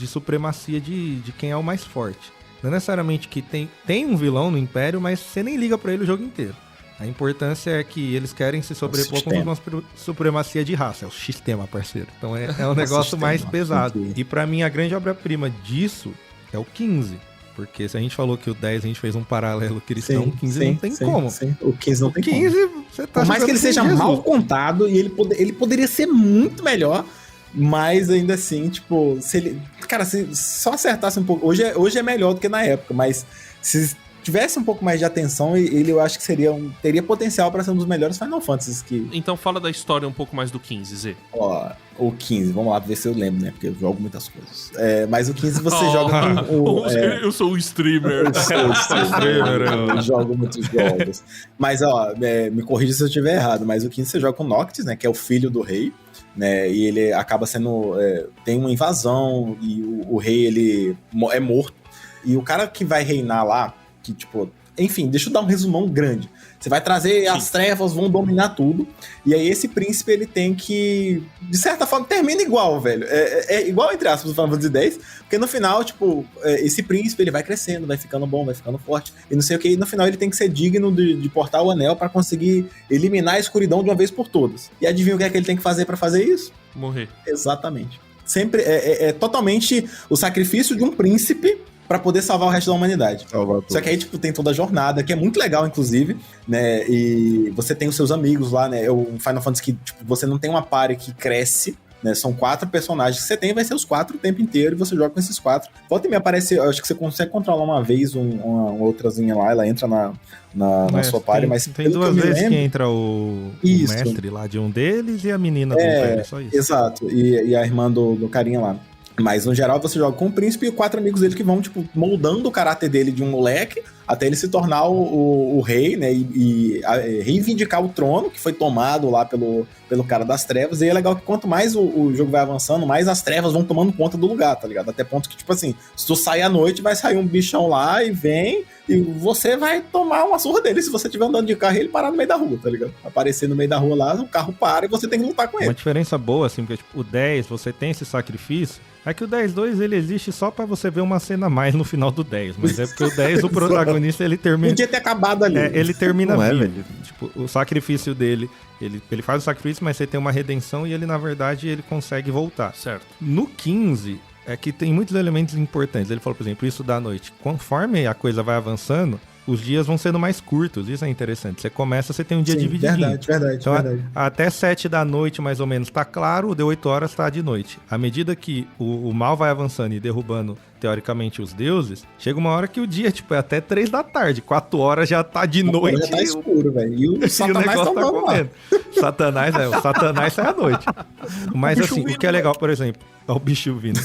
supremacia de quem é o mais forte. Não é necessariamente que tem um vilão no Império, mas você nem liga pra ele o jogo inteiro. A importância é que eles querem se sobrepor com uma supremacia de raça. É o sistema, parceiro. Então é um negócio mais pesado. E pra mim, a grande obra-prima disso é o 15. Porque se a gente falou que o 10 a gente fez um paralelo cristão, o 15 não tem como.
Sim. O 15 não tem
15,
como.
Você tá
Por mais que ele seja mal contado, e ele poderia ser muito melhor, mas ainda assim, tipo, se ele... Cara, se só acertasse um pouco... Hoje é melhor do que na época, mas se tivesse um pouco mais de atenção, ele eu acho que teria potencial pra ser um dos melhores Final Fantasies que...
Então fala da história um pouco mais do 15, Zê.
Ó, o 15, vamos lá ver se eu lembro, né? Porque eu jogo muitas coisas. Mas o 15 você joga com
Eu sou o streamer.
Eu jogo muitos jogos. Mas, ó, me corrija se eu estiver errado, mas o 15 você joga com o Noctis, né? Que é o filho do rei. Né, e ele acaba sendo... tem uma invasão e o rei, ele é morto. E o cara que vai reinar lá, que tipo... Enfim, deixa eu dar um resumão grande. Você vai trazer as trevas, vão dominar tudo. E aí esse príncipe, ele tem que... De certa forma, termina igual, velho. É igual, entre aspas, do Final Fantasy X. Porque no final, tipo, esse príncipe, ele vai crescendo, vai ficando bom, vai ficando forte. E não sei o que. E no final ele tem que ser digno de portar o anel pra conseguir eliminar a escuridão de uma vez por todas. E adivinha o que é que ele tem que fazer pra fazer isso?
Morrer.
Exatamente. Sempre é totalmente o sacrifício de um príncipe pra poder salvar o resto da humanidade. Só que aí, tipo, tem toda a jornada, que é muito legal, inclusive, né? E você tem os seus amigos lá, né? O Final Fantasy que, tipo, você não tem uma party que cresce, né? São 4 personagens que você tem, vai ser os 4 o tempo inteiro, e você joga com esses 4. Volta e me aparece, eu acho que você consegue controlar uma vez uma outrazinha lá, ela entra na sua party, mas
tem duas vezes que entra o mestre lá de um deles e a menina do velho, só isso.
Exato, e a irmã do carinha lá. Mas, no geral, você joga com o príncipe e 4 amigos dele que vão, tipo, moldando o caráter dele de um moleque até ele se tornar o rei, né? E reivindicar o trono que foi tomado lá pelo cara das trevas. E é legal que quanto mais o jogo vai avançando, mais as trevas vão tomando conta do lugar, tá ligado? Até ponto que, tipo assim, se tu sair à noite, vai sair um bichão lá e vem... E você vai tomar uma surra dele se você estiver andando de carro e ele parar no meio da rua, tá ligado? Aparecer no meio da rua lá, o carro para e você tem que lutar com ele.
Uma diferença boa, assim, porque tipo, o 10, você tem esse sacrifício, é que o 10-2, ele existe só pra você ver uma cena a mais no final do 10, mas é porque o 10, o protagonista, ele termina...
Podia ter acabado ali.
Ele termina
Não
vivo. Tipo, o sacrifício dele, ele faz o sacrifício, mas você tem uma redenção e ele, na verdade, ele consegue voltar.
Certo.
No 15... é que tem muitos elementos importantes. Ele falou, por exemplo, isso da noite. Conforme a coisa vai avançando, os dias vão sendo mais curtos. Isso é interessante. Você começa, você tem um dia divididinho.
Verdade.
Então, até 7 da noite, mais ou menos, tá claro, deu 8 horas, tá de noite. À medida que o mal vai avançando e derrubando, teoricamente, os deuses, chega uma hora que o dia, tipo, é até 3 da tarde. 4 horas já tá de noite.
Já tá escuro, velho. E o Satanás tá comendo.
O Satanás sai à noite. Mas, assim, o que é legal, por exemplo, é o bicho vindo.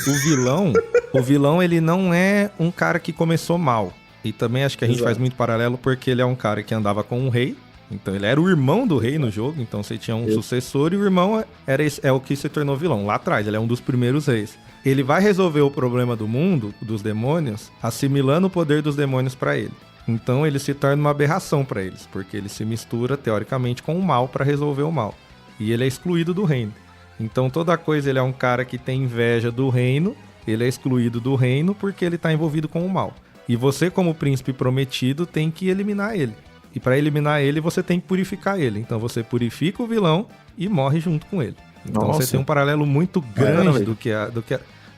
O vilão, ele não é um cara que começou mal. E também acho que a gente faz muito paralelo porque ele é um cara que andava com um rei. Então ele era o irmão do rei no jogo. Então você tinha um sucessor e o irmão é o que se tornou vilão. Lá atrás, ele é um dos primeiros reis. Ele vai resolver o problema do mundo, dos demônios, assimilando o poder dos demônios pra ele. Então ele se torna uma aberração pra eles. Porque ele se mistura, teoricamente, com o mal pra resolver o mal. E ele é excluído do reino. Então toda coisa ele é um cara que tem inveja do reino, ele é excluído do reino porque ele tá envolvido com o mal. E você, como príncipe prometido, tem que eliminar ele. E para eliminar ele, você tem que purificar ele. Então você purifica o vilão e morre junto com ele. Então
Nossa.
você tem um paralelo muito grande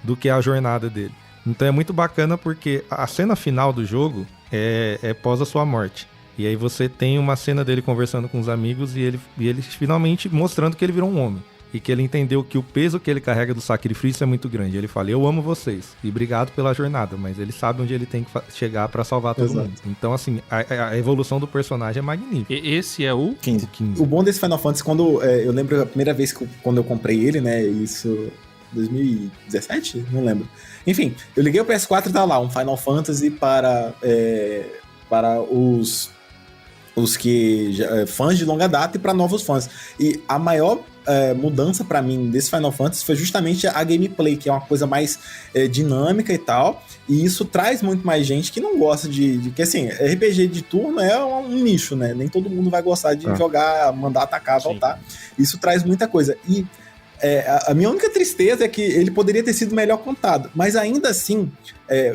do que a jornada dele. Então é muito bacana porque a cena final do jogo é pós a sua morte. E aí você tem uma cena dele conversando com os amigos e ele finalmente mostrando que ele virou um homem. E que ele entendeu que o peso que ele carrega do sacrifício é muito grande. Ele fala, eu amo vocês e obrigado pela jornada, mas ele sabe onde ele tem que chegar pra salvar todo mundo. Então, assim, a evolução do personagem é magnífica.
Esse é o
15.
O bom desse Final Fantasy, quando eu lembro a primeira vez quando eu comprei ele, né? Isso 2017? Não lembro. Enfim, eu liguei o PS4 e tava lá, um Final Fantasy para os que fãs de longa data e para novos fãs. E a maior mudança pra mim desse Final Fantasy foi justamente a gameplay, que é uma coisa mais dinâmica e tal, e isso traz muito mais gente que não gosta de que assim, RPG de turno é um nicho, né? Nem todo mundo vai gostar de jogar, mandar atacar, voltar. Isso traz muita coisa. E a minha única tristeza é que ele poderia ter sido melhor contado, mas ainda assim,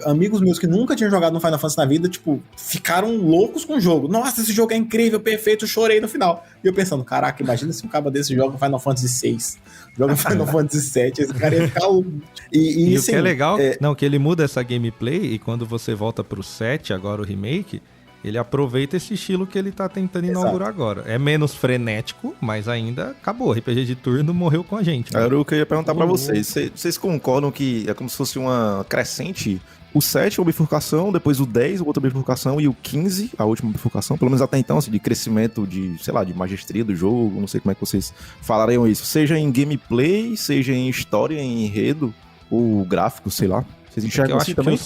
amigos meus que nunca tinham jogado no Final Fantasy na vida, tipo, ficaram loucos com o jogo. Nossa, esse jogo é incrível, perfeito, eu chorei no final. E eu pensando, caraca, imagina se um cara desse joga Final Fantasy VI, joga Final Fantasy VII, esse cara ia ficar louco.
E assim, o que é legal, que ele muda essa gameplay e quando você volta pro 7, agora o remake, ele aproveita esse estilo que ele tá tentando inaugurar agora. É menos frenético, mas ainda acabou. RPG de turno morreu com a gente. Né?
Era o que eu ia perguntar pra vocês. Vocês concordam que é como se fosse uma crescente? O 7 é uma bifurcação, depois o 10 outra bifurcação e o 15 a última bifurcação. Pelo menos até então, assim, de crescimento de, sei lá, de magestria do jogo. Não sei como é que vocês falariam isso. Seja em gameplay, seja em história, em enredo, ou gráfico, sei lá. Vocês enxergam assim também?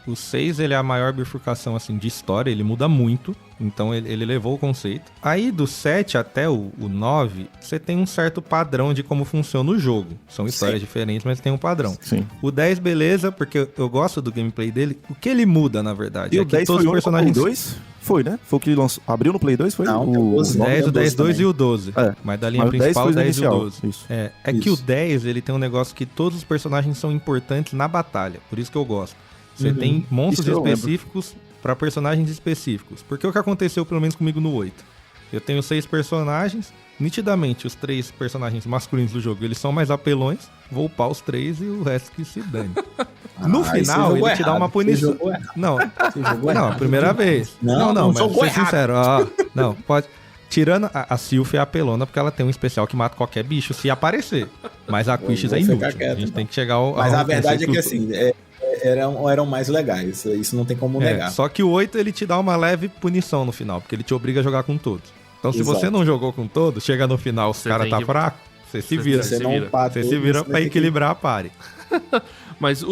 O 6 ele é a maior bifurcação assim, de história, ele muda muito, então ele levou o conceito. Aí do 7 até o 9, você tem um certo padrão de como funciona o jogo. São histórias diferentes, mas tem um padrão.
Sim.
O 10, beleza, porque eu gosto do gameplay dele. O que ele muda, na verdade,
e o 10 todos foi os personagens... o 2? Foi, né? Foi o que lançou... abriu no Play 2, foi?
Não,
o 10, o 10, 2 e o 12.
É.
Mas da linha principal, o 10 e o 12.
Isso.
Que o 10, ele tem um negócio que todos os personagens são importantes na batalha. Por isso que eu gosto. Você tem monstros específicos para personagens específicos. Porque o que aconteceu, pelo menos comigo no 8? Eu tenho 6 personagens, nitidamente os 3 personagens masculinos do jogo, eles são mais apelões, vou upar os 3 e o resto que se dane. No final, ele te dá uma punição. Não, a primeira vez. Não, mas vou ser sincero. Não, pode... Tirando a Sylph é apelona porque ela tem um especial que mata qualquer bicho se aparecer. Mas a Quistis é inútil. A gente tem que chegar ao...
Mas a verdade é que assim... Eram mais legais, isso não tem como negar.
Só que o 8 ele te dá uma leve punição no final, porque ele te obriga a jogar com todos. Então se você não jogou com todos, chega no final, os caras tá fraco, você se vira. Você se vira pra equilibrar a party.
Mas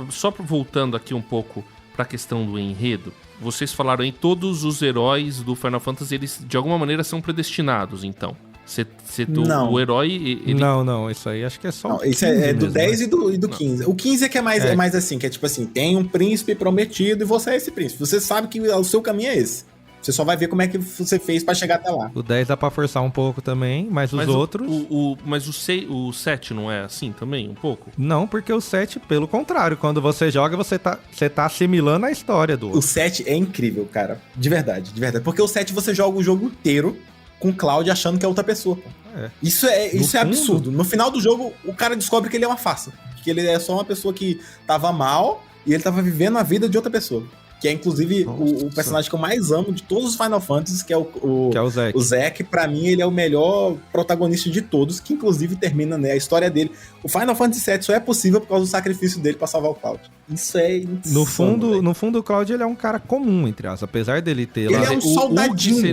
só voltando aqui um pouco pra questão do enredo, vocês falaram aí, todos os heróis do Final Fantasy, eles de alguma maneira são predestinados, então. O herói...
Não, isso aí acho que é só
não, isso é do 10 e do 15. O 15 é que é mais assim, que é tipo assim, tem um príncipe prometido e você é esse príncipe. Você sabe que o seu caminho é esse. Você só vai ver como é que você fez pra chegar até lá.
O 10 dá pra forçar um pouco também, mas os outros...
Mas o 7 não é assim também, um pouco?
Não, porque o 7, pelo contrário, quando você joga, você tá assimilando a história do outro.
O 7 é incrível, cara. De verdade. Porque o 7 você joga o jogo inteiro com o Cloud achando que é outra pessoa. Isso é absurdo. No final do jogo, o cara descobre que ele é uma farsa. Que ele é só uma pessoa que tava mal e ele tava vivendo a vida de outra pessoa. Que é, inclusive, o personagem que eu mais amo de todos os Final Fantasies, que é o
Zack.
O Zack, pra mim, ele é o melhor protagonista de todos, que inclusive termina, né, a história dele. O Final Fantasy VII só é possível por causa do sacrifício dele pra salvar o Cloud. Isso é insano,
no fundo, o Cloud ele é um cara comum, entre aspas. Apesar dele ter
ele é um soldadinho.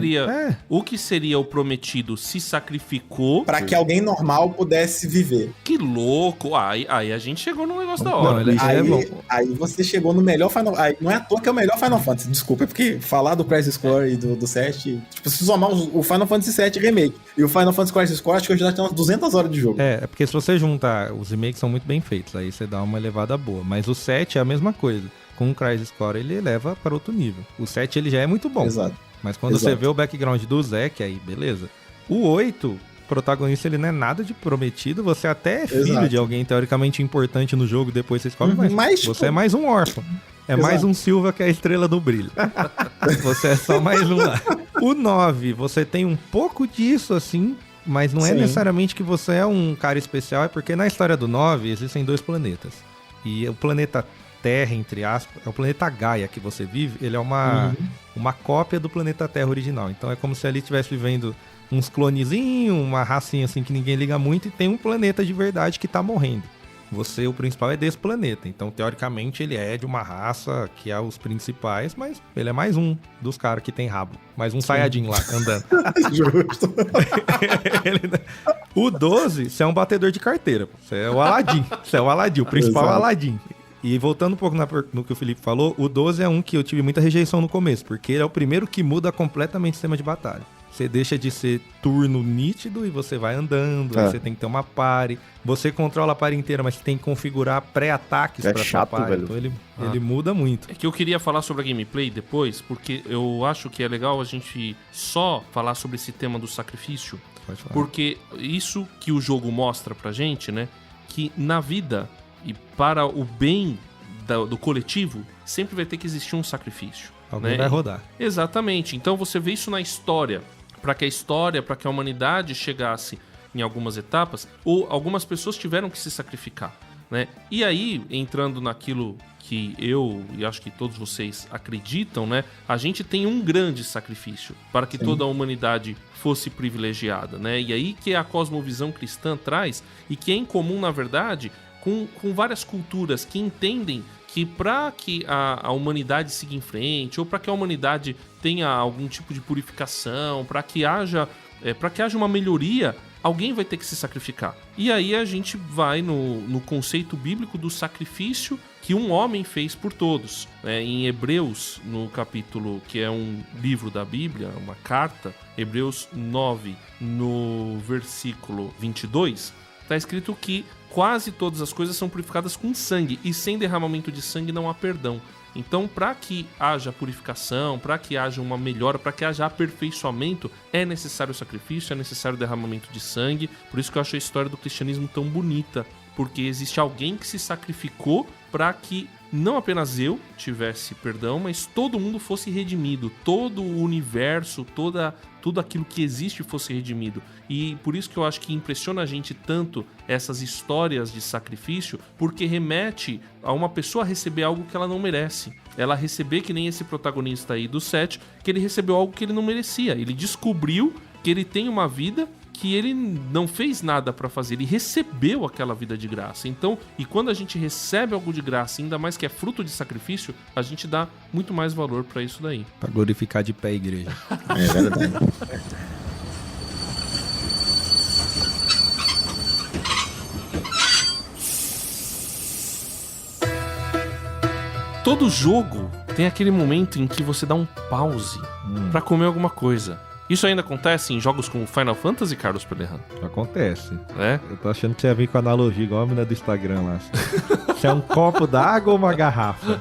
O que seria o prometido se sacrificou...
Pra que alguém normal pudesse viver.
Que louco! Aí a gente chegou num negócio da hora.
Aí você chegou no melhor Final... Não é à toa que é o melhor Final Fantasy, desculpa. É porque falar do Crisis Core e do 7... Tipo, se somar o Final Fantasy VII Remake e o Final Fantasy Crisis Core, acho que eu já tenho umas 200 horas de jogo.
É porque se você juntar... Os remakes são muito bem feitos. Aí você dá uma elevada boa. Mas o 7 é a mesma coisa. Com o Crisis Core ele eleva para outro nível. O 7 ele já é muito bom.
Exato.
Mas quando você vê o background do Zack, aí beleza. O 8, protagonista ele não é nada de prometido, você até é filho
Exato.
de alguém teoricamente importante no jogo, depois você descobre,
Mas, tipo,
você é mais um órfão. É
Exato.
mais um Silva que é a estrela do brilho. Você é só mais um lá. O 9, você tem um pouco disso, assim, mas não é
Sim.
necessariamente que você é um cara especial, é porque na história do 9 existem 2 planetas. E o planeta Terra, entre aspas, é o planeta Gaia que você vive, ele é uma cópia do planeta Terra original. Então é como se ali estivesse vivendo uns clonezinhos, uma racinha assim que ninguém liga muito, e tem um planeta de verdade que tá morrendo. Você, o principal, é desse planeta. Então, teoricamente, ele é de uma raça que é os principais, mas ele é mais um dos caras que tem rabo. Mais um Saiyajin lá, andando.
Justo.
O 12, você é um batedor de carteira. Você é o Aladdin. Você é o Aladdin, o principal é o
Exato.
Aladdin. E voltando um pouco no que o Felipe falou, o 12 é um que eu tive muita rejeição no começo, porque ele é o primeiro que muda completamente o sistema de batalha. Você deixa de ser turno nítido e você vai andando, aí você tem que ter uma party. Você controla a party inteira, mas você tem que configurar pré-ataques
É
pra
chato,
sua party.
velho.
Então ele muda muito.
É que eu queria falar sobre a gameplay depois, porque eu acho que é legal a gente só falar sobre esse tema do sacrifício,
Pode falar.
porque isso que o jogo mostra pra gente, né, que na vida e para o bem do coletivo, sempre vai ter que existir um sacrifício.
Alguém
né?
vai rodar.
Exatamente. Então você vê isso na história. Para que a humanidade chegasse em algumas etapas, ou algumas pessoas tiveram que se sacrificar, né? E aí, entrando naquilo que eu e acho que todos vocês acreditam, né? A gente tem um grande sacrifício para que toda a humanidade fosse privilegiada, né? E aí que a cosmovisão cristã traz, e que é em comum, na verdade, com várias culturas que entendem que para que a humanidade siga em frente, ou para que a humanidade tenha algum tipo de purificação, para que haja uma melhoria, alguém vai ter que se sacrificar. E aí a gente vai no conceito bíblico do sacrifício que um homem fez por todos. Em Hebreus, no capítulo, que é um livro da Bíblia, uma carta, Hebreus 9, no versículo 22, está escrito que quase todas as coisas são purificadas com sangue, e sem derramamento de sangue não há perdão. Então, para que haja purificação, para que haja uma melhora, para que haja aperfeiçoamento, é necessário sacrifício, é necessário derramamento de sangue. Por isso que eu acho a história do cristianismo tão bonita, porque existe alguém que se sacrificou para que não apenas eu tivesse perdão, mas todo mundo fosse redimido, todo o universo, tudo aquilo que existe fosse redimido. E por isso que eu acho que impressiona a gente tanto essas histórias de sacrifício, porque remete a uma pessoa receber algo que ela não merece. Ela receber, que nem esse protagonista aí do 7, que ele recebeu algo que ele não merecia. Ele descobriu que ele tem uma vida que ele não fez nada pra fazer, ele recebeu aquela vida de graça. Então, e quando a gente recebe algo de graça, ainda mais que é fruto de sacrifício, a gente dá muito mais valor pra isso daí.
Pra glorificar de pé a igreja.
É verdade.
Todo jogo tem aquele momento em que você dá um pause pra comer alguma coisa. Isso ainda acontece em jogos como Final Fantasy, Carlos Pelerran?
Acontece.
É?
Eu tô achando que você ia vir com analogia igual a mina do Instagram lá. Se é um copo d'água ou uma garrafa?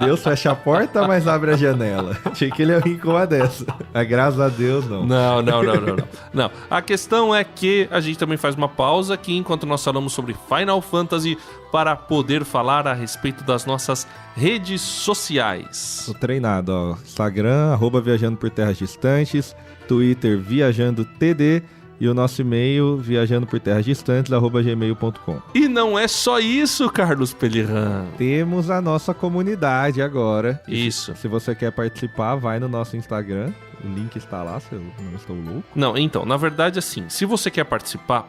Deus fecha a porta, mas abre a janela. Achei que ele ia vir com uma dessa. Mas graças a Deus, não.
Não. A questão é que a gente também faz uma pausa aqui enquanto nós falamos sobre Final Fantasy para poder falar a respeito das nossas redes sociais.
Tô treinado, ó. Instagram, @viajando por terras distantes. Twitter, viajando TD. E o nosso e-mail, viajandoporterrasdistantes@gmail.com.
E não é só isso, Carlos Pelerran.
Temos a nossa comunidade agora.
Isso.
Se você quer participar, vai no nosso Instagram. O link está lá, se eu não estou louco.
Não, então, na verdade, assim, se você quer participar,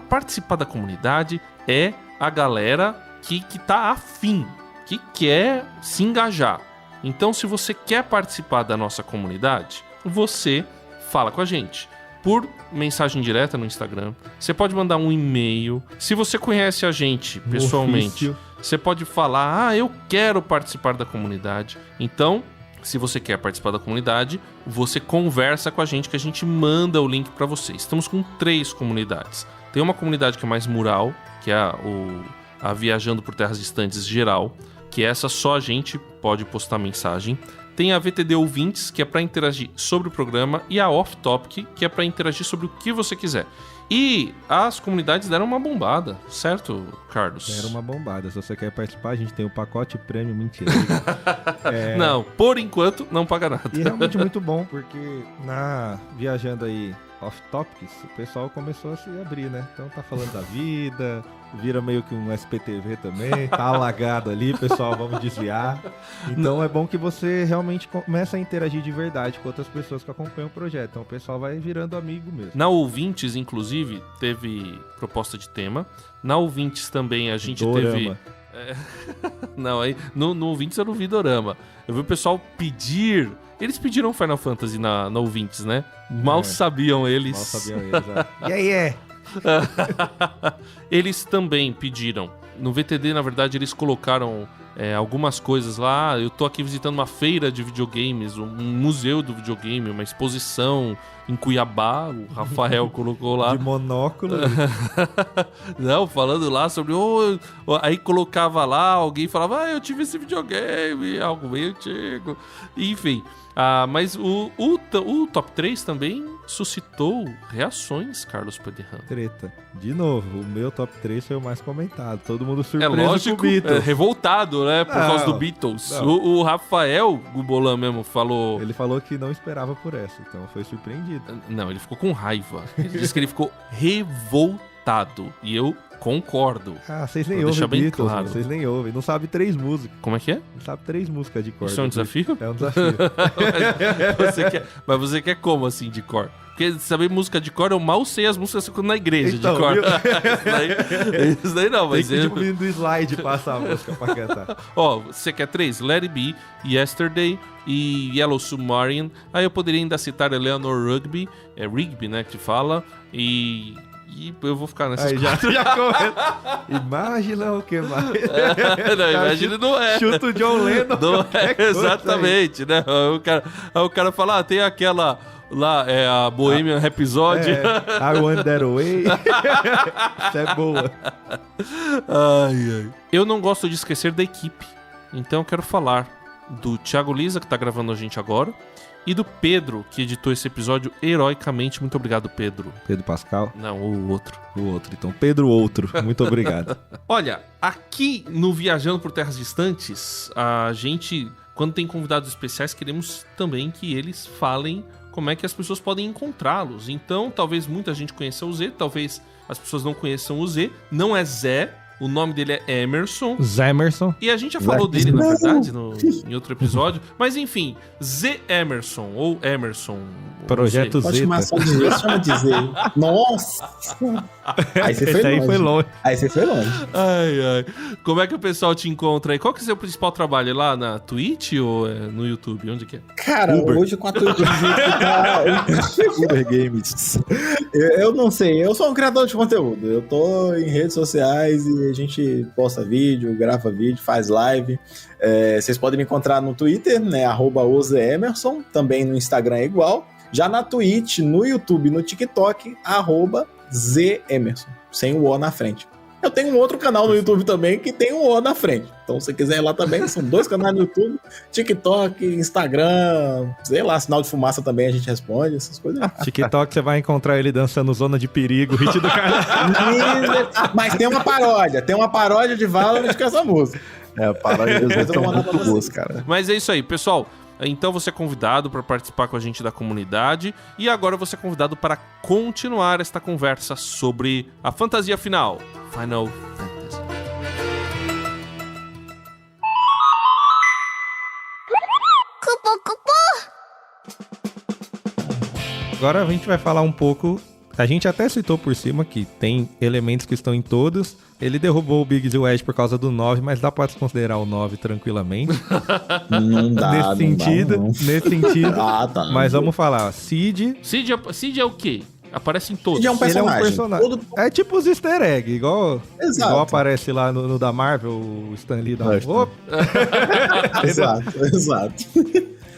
participar da comunidade é a galera que tá afim, que quer se engajar. Então, se você quer participar da nossa comunidade, você fala com a gente por mensagem direta no Instagram. Você pode mandar um e-mail. Se você conhece a gente pessoalmente,
Ofício.
você pode falar: eu quero participar da comunidade. Então, se você quer participar da comunidade, você conversa com a gente, que a gente manda o link para você. Estamos com 3 comunidades. Tem uma comunidade que é mais mural, que é a Viajando por Terras Distantes geral, que essa só a gente pode postar mensagem. Tem a VTD Ouvintes, que é pra interagir sobre o programa, e a Off Topic, que é pra interagir sobre o que você quiser. E as comunidades deram uma bombada, certo, Carlos?
Era uma bombada. Se você quer participar, a gente tem o pacote prêmio, mentira.
Não, por enquanto, não paga nada.
E é realmente muito bom, porque viajando aí off-topics, o pessoal começou a se abrir, né? Então tá falando da vida, vira meio que um SPTV também, tá alagado ali, pessoal, vamos desviar. Então é bom que você realmente comece a interagir de verdade com outras pessoas que acompanham o projeto. Então o pessoal vai virando amigo mesmo.
Na Ouvintes, inclusive, teve proposta de tema. Na Ouvintes também a gente teve... Não, aí no Ouvintes eu não vi dorama. Eu vi o pessoal pedir... Eles pediram Final Fantasy na Ouvintes, né? Mal sabiam eles.
Mal sabiam eles, E aí,
Eles também pediram. No VTD, na verdade, eles colocaram algumas coisas lá. Eu tô aqui visitando uma feira de videogames, um museu do videogame, uma exposição em Cuiabá. O Rafael colocou lá.
De monóculo.
Não, falando lá sobre... aí colocava lá, alguém falava, eu tive esse videogame, algo meio antigo. Enfim... mas o top 3 também suscitou reações, Carlos Pederhan.
Treta. De novo, o meu top 3 foi o mais comentado. Todo mundo surpreso
lógico,
com o Beatles.
Revoltado, né? Por causa do Beatles. O Rafael Gubolan mesmo falou...
Ele falou que não esperava por essa, então foi surpreendido.
Não, ele ficou com raiva. Ele disse que ele ficou revoltado. E eu concordo.
Vocês nem ouvem Beatles, claro. Vocês nem ouvem. Não sabe 3 músicas.
Como é que é?
Não sabe 3 músicas de cor.
Isso é um desafio?
É um desafio.
mas você quer como, assim, de cor? Porque saber música de cor, eu mal sei as músicas na igreja
então,
de cor. Isso daí não, mas...
Tem que pedir do slide passar a música pra cantar.
Você quer 3? Let It Be, Yesterday e Yellow Submarine. Aí eu poderia ainda citar Eleanor Rigby, Rigby, né, que fala, e eu vou ficar nessas quatro.
Já começa. Imagina o que mais.
Não, imagina não é.
Chuta o John Lennon.
Não é, exatamente, né? Aí o cara fala, tem aquela... Lá é a Bohemian Rhapsody.
I Want That Way. Isso é boa.
Ai. Eu não gosto de esquecer da equipe. Então eu quero falar do Thiago Lisa, que tá gravando a gente agora, e do Pedro, que editou esse episódio heroicamente. Muito obrigado, Pedro.
Pedro Pascal?
Não, o outro.
O outro. Então, Pedro Outro. Muito obrigado.
Olha, aqui no Viajando por Terras Distantes, a gente, quando tem convidados especiais, queremos também que eles falem como é que as pessoas podem encontrá-los. Então, talvez muita gente conheça o Z, talvez as pessoas não conheçam o Z. Não é Zé, o nome dele é Emerson.
Zemerson.
E a gente já falou dele, na verdade, em outro episódio. Mas enfim, Z Emerson, ou Emerson.
Projeto Z.
Pode chamar só de Z, chama de Z. Nossa! Aí você foi longe. Aí você foi longe.
Ai. Como é que o pessoal te encontra aí? Qual que é o seu principal trabalho? É lá na Twitch ou no YouTube? Onde que é?
Cara, hoje com a Twitch
Uber Games.
Eu não sei, eu sou um criador de conteúdo. Eu tô em redes sociais e a gente posta vídeo, grava vídeo, faz live. Vocês podem me encontrar no Twitter, né? @ozeemerson. Também no Instagram é igual. Já na Twitch, no YouTube, no TikTok, @zemerson, sem o O na frente. Eu tenho um outro canal no YouTube também que tem um O na frente. Então, se você quiser ir lá também, são 2 canais no YouTube, TikTok, Instagram, sei lá, sinal de fumaça também a gente responde, essas coisas.
TikTok, você vai encontrar ele dançando Zona de Perigo, hit do carnaval.
Mas tem uma paródia de Valorant com essa música.
A paródia dos outros é muito boa, cara.
Mas é isso aí, pessoal. Então você é convidado para participar com a gente da comunidade e agora você é convidado para continuar esta conversa sobre a fantasia final, Final Fantasy.
Agora a gente vai falar um pouco... A gente até citou por cima que tem elementos que estão em todos. Ele derrubou o Biggs e o Edge por causa do 9, mas dá pra desconsiderar o 9 tranquilamente.
Não dá,
nesse sentido.
Tá.
Mas vamos falar. Cid
é o quê? Aparece em todos.
Cid é um personagem.
Ele é um personagem. É tipo os easter egg, igual aparece lá no da Marvel, o Stan Lee da
Exato.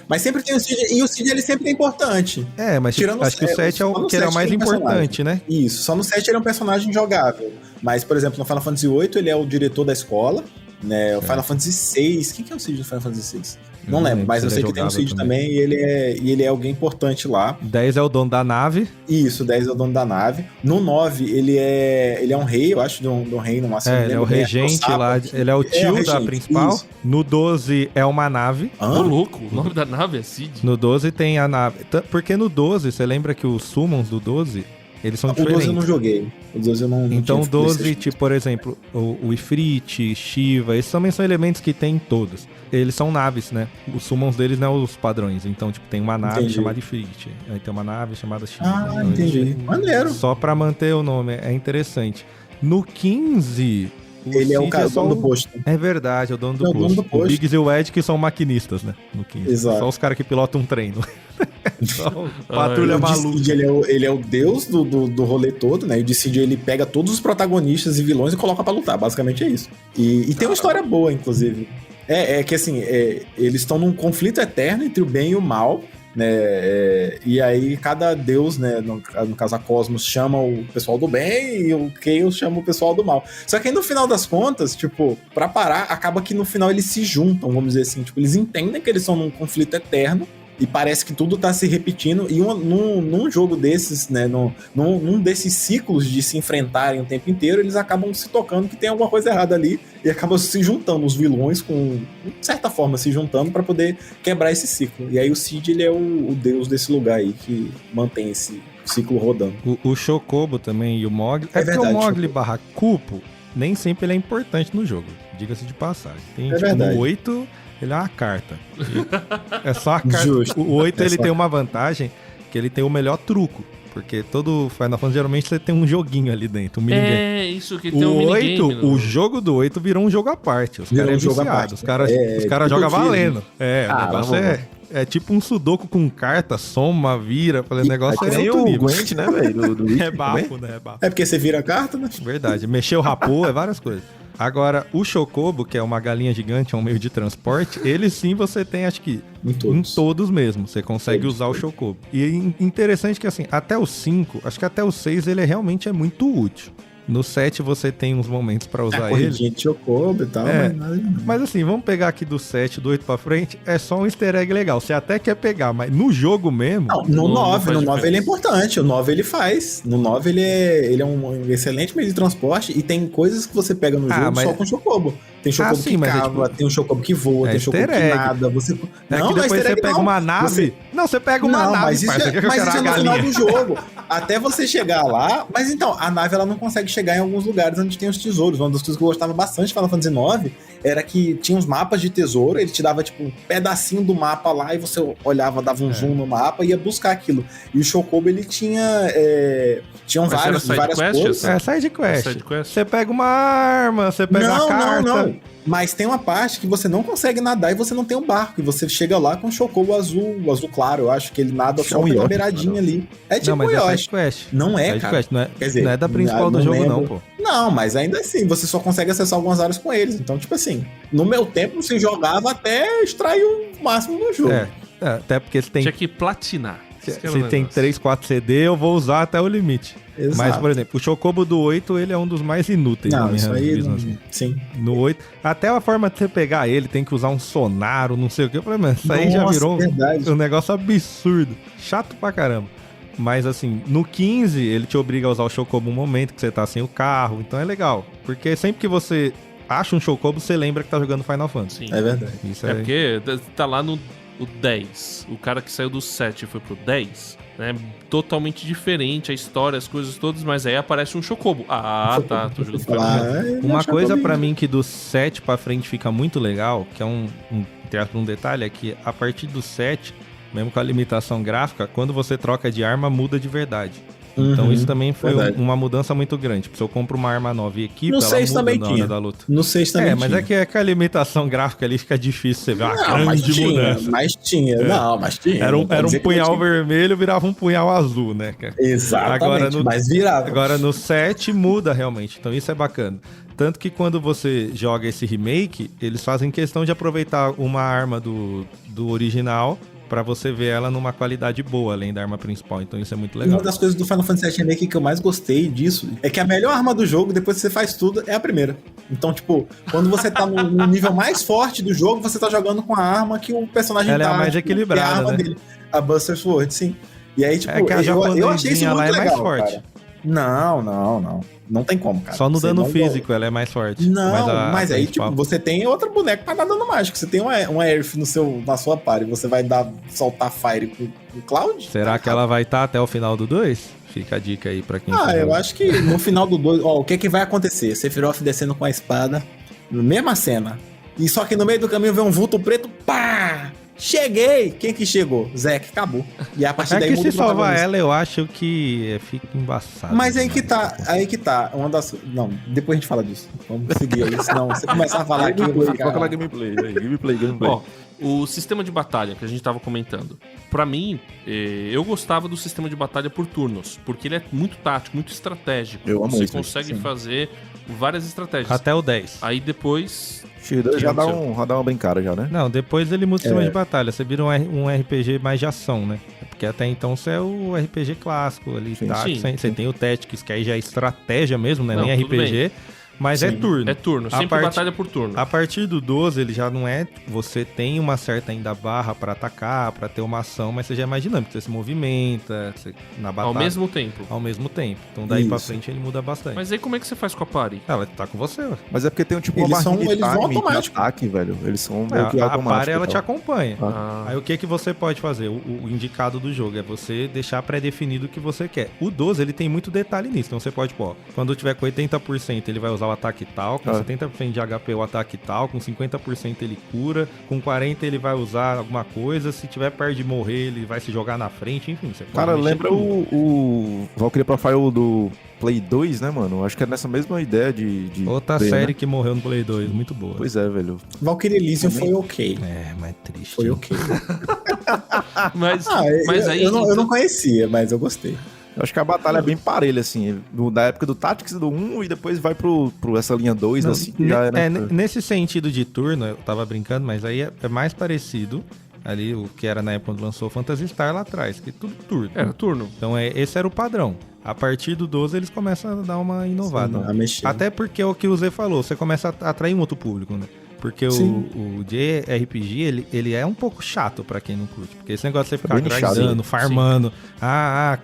Mas sempre tem o Cid, e o Cid ele sempre é importante.
Mas acho que o 7 é o que era mais importante, né?
Isso, só no 7 ele é um personagem jogável. Mas, por exemplo, no Final Fantasy VIII ele é o diretor da escola, né? O Final Fantasy VI, quem que é o Cid do Final Fantasy VI? Não lembro, mas
se
eu
ele
sei
é
que tem um
jogável
Cid também e ele é alguém importante lá.
10 é o dono da nave.
Isso, 10 é o dono da nave. No 9, ele é um rei, eu acho, de um reino, uma
Ele é o regente lá, ele é o tio da
regente,
principal.
isso.
No 12 é uma nave.
Ô,
Hã?
louco, o nome da nave é Cid.
No 12 tem a nave. Porque no 12, você lembra que os summons do 12, eles são
O
diferentes.
12 eu não joguei. O 12 eu não
Então,
tive
12,
PlayStation.
tipo, por exemplo, o Ifrit, Shiva, esses também são elementos que tem em todos. Eles são naves, né? Os summons deles não são os padrões. Então, tipo, tem uma nave
Entendi.
chamada Ifrit. Aí tem uma nave chamada Shiva.
Ah,
Então,
entendi.
eles-
Maneiro.
Só pra manter o nome, é interessante. No 15,
Ele é o
Cid
cara, o
só
dono do posto.
É verdade, é o dono do
É o dono
posto.
do
O
posto.
Biggs e o Ed que são maquinistas, né? No 15.
Exato.
Só os caras que pilotam um treino. Só o
Ah,
patrulha
O
maluca.
Dissidia, ele é o deus do rolê todo, né? E o Dissidia, ele pega todos os protagonistas e vilões e coloca pra lutar. Basicamente é isso. E tem uma história boa, inclusive. É que assim, eles estão num conflito eterno entre o bem e o mal, né? E aí cada deus, né? No caso a Cosmos, chama o pessoal do bem e o Chaos chama o pessoal do mal. Só que aí no final das contas, tipo, pra parar, acaba que no final eles se juntam, vamos dizer assim. Tipo, eles entendem que eles estão num conflito eterno. E parece que tudo tá se repetindo. E num jogo desses, né? Num desses ciclos de se enfrentarem o tempo inteiro, eles acabam se tocando que tem alguma coisa errada ali. E acabam se juntando, os vilões, de certa forma, se juntando pra poder quebrar esse ciclo. E aí o Cid, ele é o deus desse lugar aí que mantém esse ciclo rodando.
O Chocobo também e o Mogli. É, porque
verdade,
o Mogli
Chocobo.
barra Cupo, nem sempre ele é importante no jogo. Diga-se de passagem. Tem, tipo,
verdade.
no 8, ele é uma carta. E é só a carta.
Justo.
O 8,
É
ele
só
tem uma vantagem, que ele tem o melhor truco. Porque todo Final Fantasy, geralmente, você tem um joguinho ali dentro, um minigame.
É, isso que tem um
O 8,
minigame.
o jogo do 8 virou um jogo à parte. Os
Virou
caras
um
é
jogo à
viciado.
parte.
Os caras
Tipo
jogam
filme.
valendo. É, o negócio
vamos.
é tipo um sudoku com carta, soma, vira. Falei, o negócio
É
é
que nem
outro
o
nível.
Gwent, né, velho? Do Witcher
É
também.
bafo, né? É bafo.
É porque você vira a carta, né?
Verdade. Mexeu o rapô, é várias coisas. Agora, o Chocobo, que é uma galinha gigante, é um meio de transporte, ele sim você tem, acho que,
Em todos.
em todos mesmo. Você consegue
Todos,
usar o Chocobo. E interessante que, assim, até o 5, acho que até o 6 ele realmente é muito útil. No 7 você tem uns momentos pra
A
usar ele.
corridinha de Chocobo e tal,
É.
mas nada demais.
Mas assim, vamos pegar aqui do 7, do 8 pra frente, é só um easter egg legal. Você até quer pegar, mas no jogo mesmo...
Não,
Não
no 9,
faz
no 9 ele é
diferença.
importante, o 9 ele faz. No 9 ele é um excelente meio de transporte e tem coisas que você pega no
Ah,
jogo
mas-
só com Chocobo. Tem Chocobo
sim,
que
mas é
cava,
tipo-
tem um Chocobo que voa,
é
tem Chocobo
easter
que
egg.
nada. Você...
É
não,
que
não é
depois
easter
você
egg,
pega
não.
uma nave...
Você-
Não, você pega uma
Não,
nave,
mas isso,
parça. Que eu
mas
quero
isso é
uma
no final
galinha.
do jogo. Até você chegar lá. Mas então, a nave ela não consegue chegar em alguns lugares onde tem os tesouros. Uma das coisas que eu gostava bastante de Final Fantasy IX era que tinha uns mapas de tesouro. Ele te dava tipo um pedacinho do mapa lá e você olhava, dava um zoom no mapa e ia buscar aquilo. E o Chocobo ele tinha. Tinham
Mas
vários,
era
várias
side quest,
cores.
essa?
É side quest.
Side quest.
Você pega uma arma, você pega uma carta.
Não. Mas tem uma parte que você não consegue nadar e você não tem um barco. E você chega lá com o Chocobo azul claro. Eu acho que ele nada
Acho que
só
é um
pela
Yoshi,
beiradinha ali. É tipo
não, mas
um
é
Yoshi.
side quest.
Não é,
Side
cara.
quest, não é,
Quer dizer,
não é da principal do
não
jogo,
lembro.
não, pô.
Não, mas ainda assim, você só consegue acessar algumas áreas com eles. Então, tipo assim, no meu tempo você jogava até extrair o máximo do jogo.
Até porque você tem,
Tinha que platinar. Esse que era o
se tem
negócio.
3, 4 CD, eu vou usar até o limite.
Exato.
Mas, por exemplo, o Chocobo do 8, ele é um dos mais inúteis na
Não,
minha
isso aí,
visão,
não,
assim.
sim.
No 8, até a forma de você pegar ele, tem que usar um sonar, ou não sei o que. Eu falei, mano, isso aí já
Nossa,
virou
verdade.
um negócio absurdo. Chato pra caramba. Mas assim, no 15, ele te obriga a usar o Chocobo um momento que você tá sem o carro. Então é legal. Porque sempre que você acha um Chocobo, você lembra que tá jogando Final Fantasy.
Sim.
É verdade.
Isso
É porque tá lá no o 10. O cara que saiu do 7 e foi pro 10, né? Totalmente diferente a história, as coisas todas, mas aí aparece um Chocobo. Ah, tá. Tô jogando Final
Falar,
Fantasy.
Uma coisa
Chocobo
pra
mesmo.
mim que do 7 pra frente fica muito legal, que é entre aspas, um detalhe, é que a partir do 7, mesmo com a limitação gráfica, quando você troca de arma, muda de verdade. Então
Uhum,
isso também foi
verdade.
uma mudança muito grande. Se eu compro uma arma nova e equipo,
No
ela
6
muda
também
na hora
tinha.
da luta.
No 6 também
Mas
tinha.
é que a limitação gráfica ali fica difícil você ver uma
Não, mas
grande
tinha,
mudança.
mas tinha. Não, mas tinha.
Era
Não pode
um
dizer que não
punhal
tinha.
vermelho, virava um punhal azul, né? cara?
Exatamente,
Agora no-
mas virava.
Agora no 7 muda realmente, então isso é bacana. Tanto que quando você joga esse remake, eles fazem questão de aproveitar uma arma do original pra você ver ela numa qualidade boa, além da arma principal. Então isso é muito
E
legal.
uma das coisas do Final Fantasy VII Remake que eu mais gostei disso é que a melhor arma do jogo, depois que você faz tudo, é a primeira. Então, tipo, quando você tá no nível mais forte do jogo, você tá jogando com a arma que o personagem
Ela é
tá.
a mais
tipo,
equilibrada,
que é a arma
né?
dele. A Buster Sword, sim. E aí, tipo,
É que a
eu achei isso
japonesinha
muito
lá é
legal,
mais forte.
cara. Não. Não tem como, cara.
Só no
Você
dano
não
físico ela é mais forte.
Não, mas
a
aí,
principal-
tipo, você tem outra boneca pra dar dano mágico. Você tem uma Aerith na sua party, você vai soltar Fire com o Cloud?
Será que ela vai estar até o final do 2? Fica a dica aí pra quem
Ah, eu
jogar.
acho que no final do 2, ó, o que vai acontecer? Sephiroth descendo com a espada, mesma cena. E só que no meio do caminho vem um vulto preto, pá! Cheguei! Quem que chegou? Zack, acabou. E a partir
É
daí
que
muda
se
o
salvar
protagonista.
ela, eu acho que fica embaçado.
Mas aí
demais.
que tá. Uma das. Não, depois a gente fala disso. Vamos seguir aí, senão você começar a falar aqui, eu vou ficar.
Foca na gameplay, aí. Gameplay.
Ó, o sistema de batalha que a gente tava comentando. Pra mim, eu gostava do sistema de batalha por turnos, porque ele é muito tático, muito estratégico.
Eu amo
Você
isso,
consegue
sim.
fazer várias estratégias.
Até o 10.
Aí depois...
X2 já dá
aconteceu?
uma brincada já, né?
Não, depois ele muda o sistema de batalha. Você vira um RPG mais de ação, né? Porque até então você é o RPG clássico ali,
Sim.
tá?
Sim.
Você tem o Tactics, que aí já é estratégia mesmo, né?
Não,
Nem
tudo
RPG. Mas é
Sim.
turno.
É turno,
A
sempre
parte-
batalha por turno.
A partir do 12, ele já não é. Você tem uma certa ainda barra pra atacar, pra ter uma ação, mas você já é mais dinâmico. Você se movimenta na batalha.
Ao mesmo tempo.
Ao mesmo tempo. Então daí pra
Isso.
frente ele muda bastante.
Mas aí como é que você faz com a party?
Ela tá com você, ué.
Mas é porque tem um tipo
Eles
uma barrinha
eles
de
vão
time, de
automático.
ataque, velho. Eles são meio que
A
automáticos.
par ela
e
te
tal.
acompanha.
Ah,
Aí o que você pode fazer? O indicado do jogo é você deixar pré-definido o que você quer. O 12, ele tem muito detalhe nisso. Então você pode, pô, quando tiver com 80%, ele vai usar o ataque tal, com 70% de HP o ataque tal, com 50% ele cura, com 40% ele vai usar alguma coisa, se tiver perto de morrer, ele vai se jogar na frente, enfim. Você pode
Cara,
mexer
lembra
tudo.
o Valkyrie Profile do Play 2, né, mano? Acho que é nessa mesma ideia de
Outra
ter,
série
né?
que morreu no Play 2, muito boa.
Pois é, velho.
Valkyrie Elysium foi ok.
É, mas triste.
Foi ok.
mas,
eu,
aí...
eu não
então-
conhecia, mas eu gostei.
Eu acho que a batalha é bem parelha, assim. Da época do Tactics do 1 e depois vai pro essa linha 2,
Não,
assim, que já era...
nesse sentido de turno, eu tava brincando, mas aí é mais parecido ali o que era na época quando lançou o Phantasy Star lá atrás, que tudo turno.
Era turno.
Então esse era o padrão. A partir do 12 eles começam a dar uma inovada.
Sim, a mexer.
Até porque é o que o Zé falou, você começa a atrair um outro público, né? Porque
Sim.
o JRPG, ele é um pouco chato pra quem não curte. Porque esse negócio de você ficar
bem nichado,
grindando, farmando.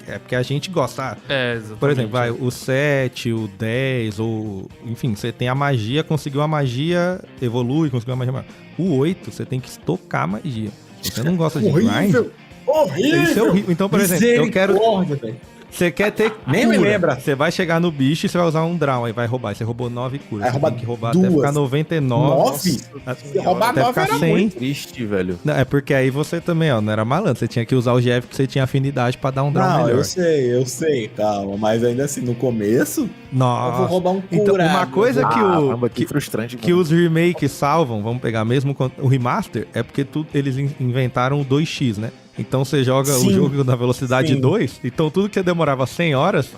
É porque a gente gosta.
Exatamente.
Por exemplo, vai o 7, o 10, ou... Enfim, você tem a magia, conseguiu a magia, evolui, conseguiu a magia maior. O 8, você tem que estocar a magia. Se você não gosta de grind...
Horrível! Horrível!
Isso é horrível. Então, por exemplo, eu quero...
Misericórdia, velho.
Você quer ter
Nem me
cura.
lembra.
Você vai chegar no bicho e você vai usar um draw, aí vai roubar. Você roubou 9 curas.
Vai
Você
roubar
tem que roubar
duas.
até ficar 99.
9? Se roubar
até
9
ficar
era
100.
muito.
Triste, velho.
Não, é porque aí você também, ó, não era malandro. Você tinha que usar o GF que você tinha afinidade pra dar um draw
Não,
melhor.
eu sei, calma. Mas ainda assim, no começo, eu
Nossa.
vou roubar um
Então,
curado.
uma coisa que
Caramba,
o...
que frustrante.
Que os remakes salvam, vamos pegar mesmo o remaster, é porque eles inventaram o 2x, né? Então você joga o
Sim,
jogo na velocidade
sim.
2, então tudo que demorava 100 horas,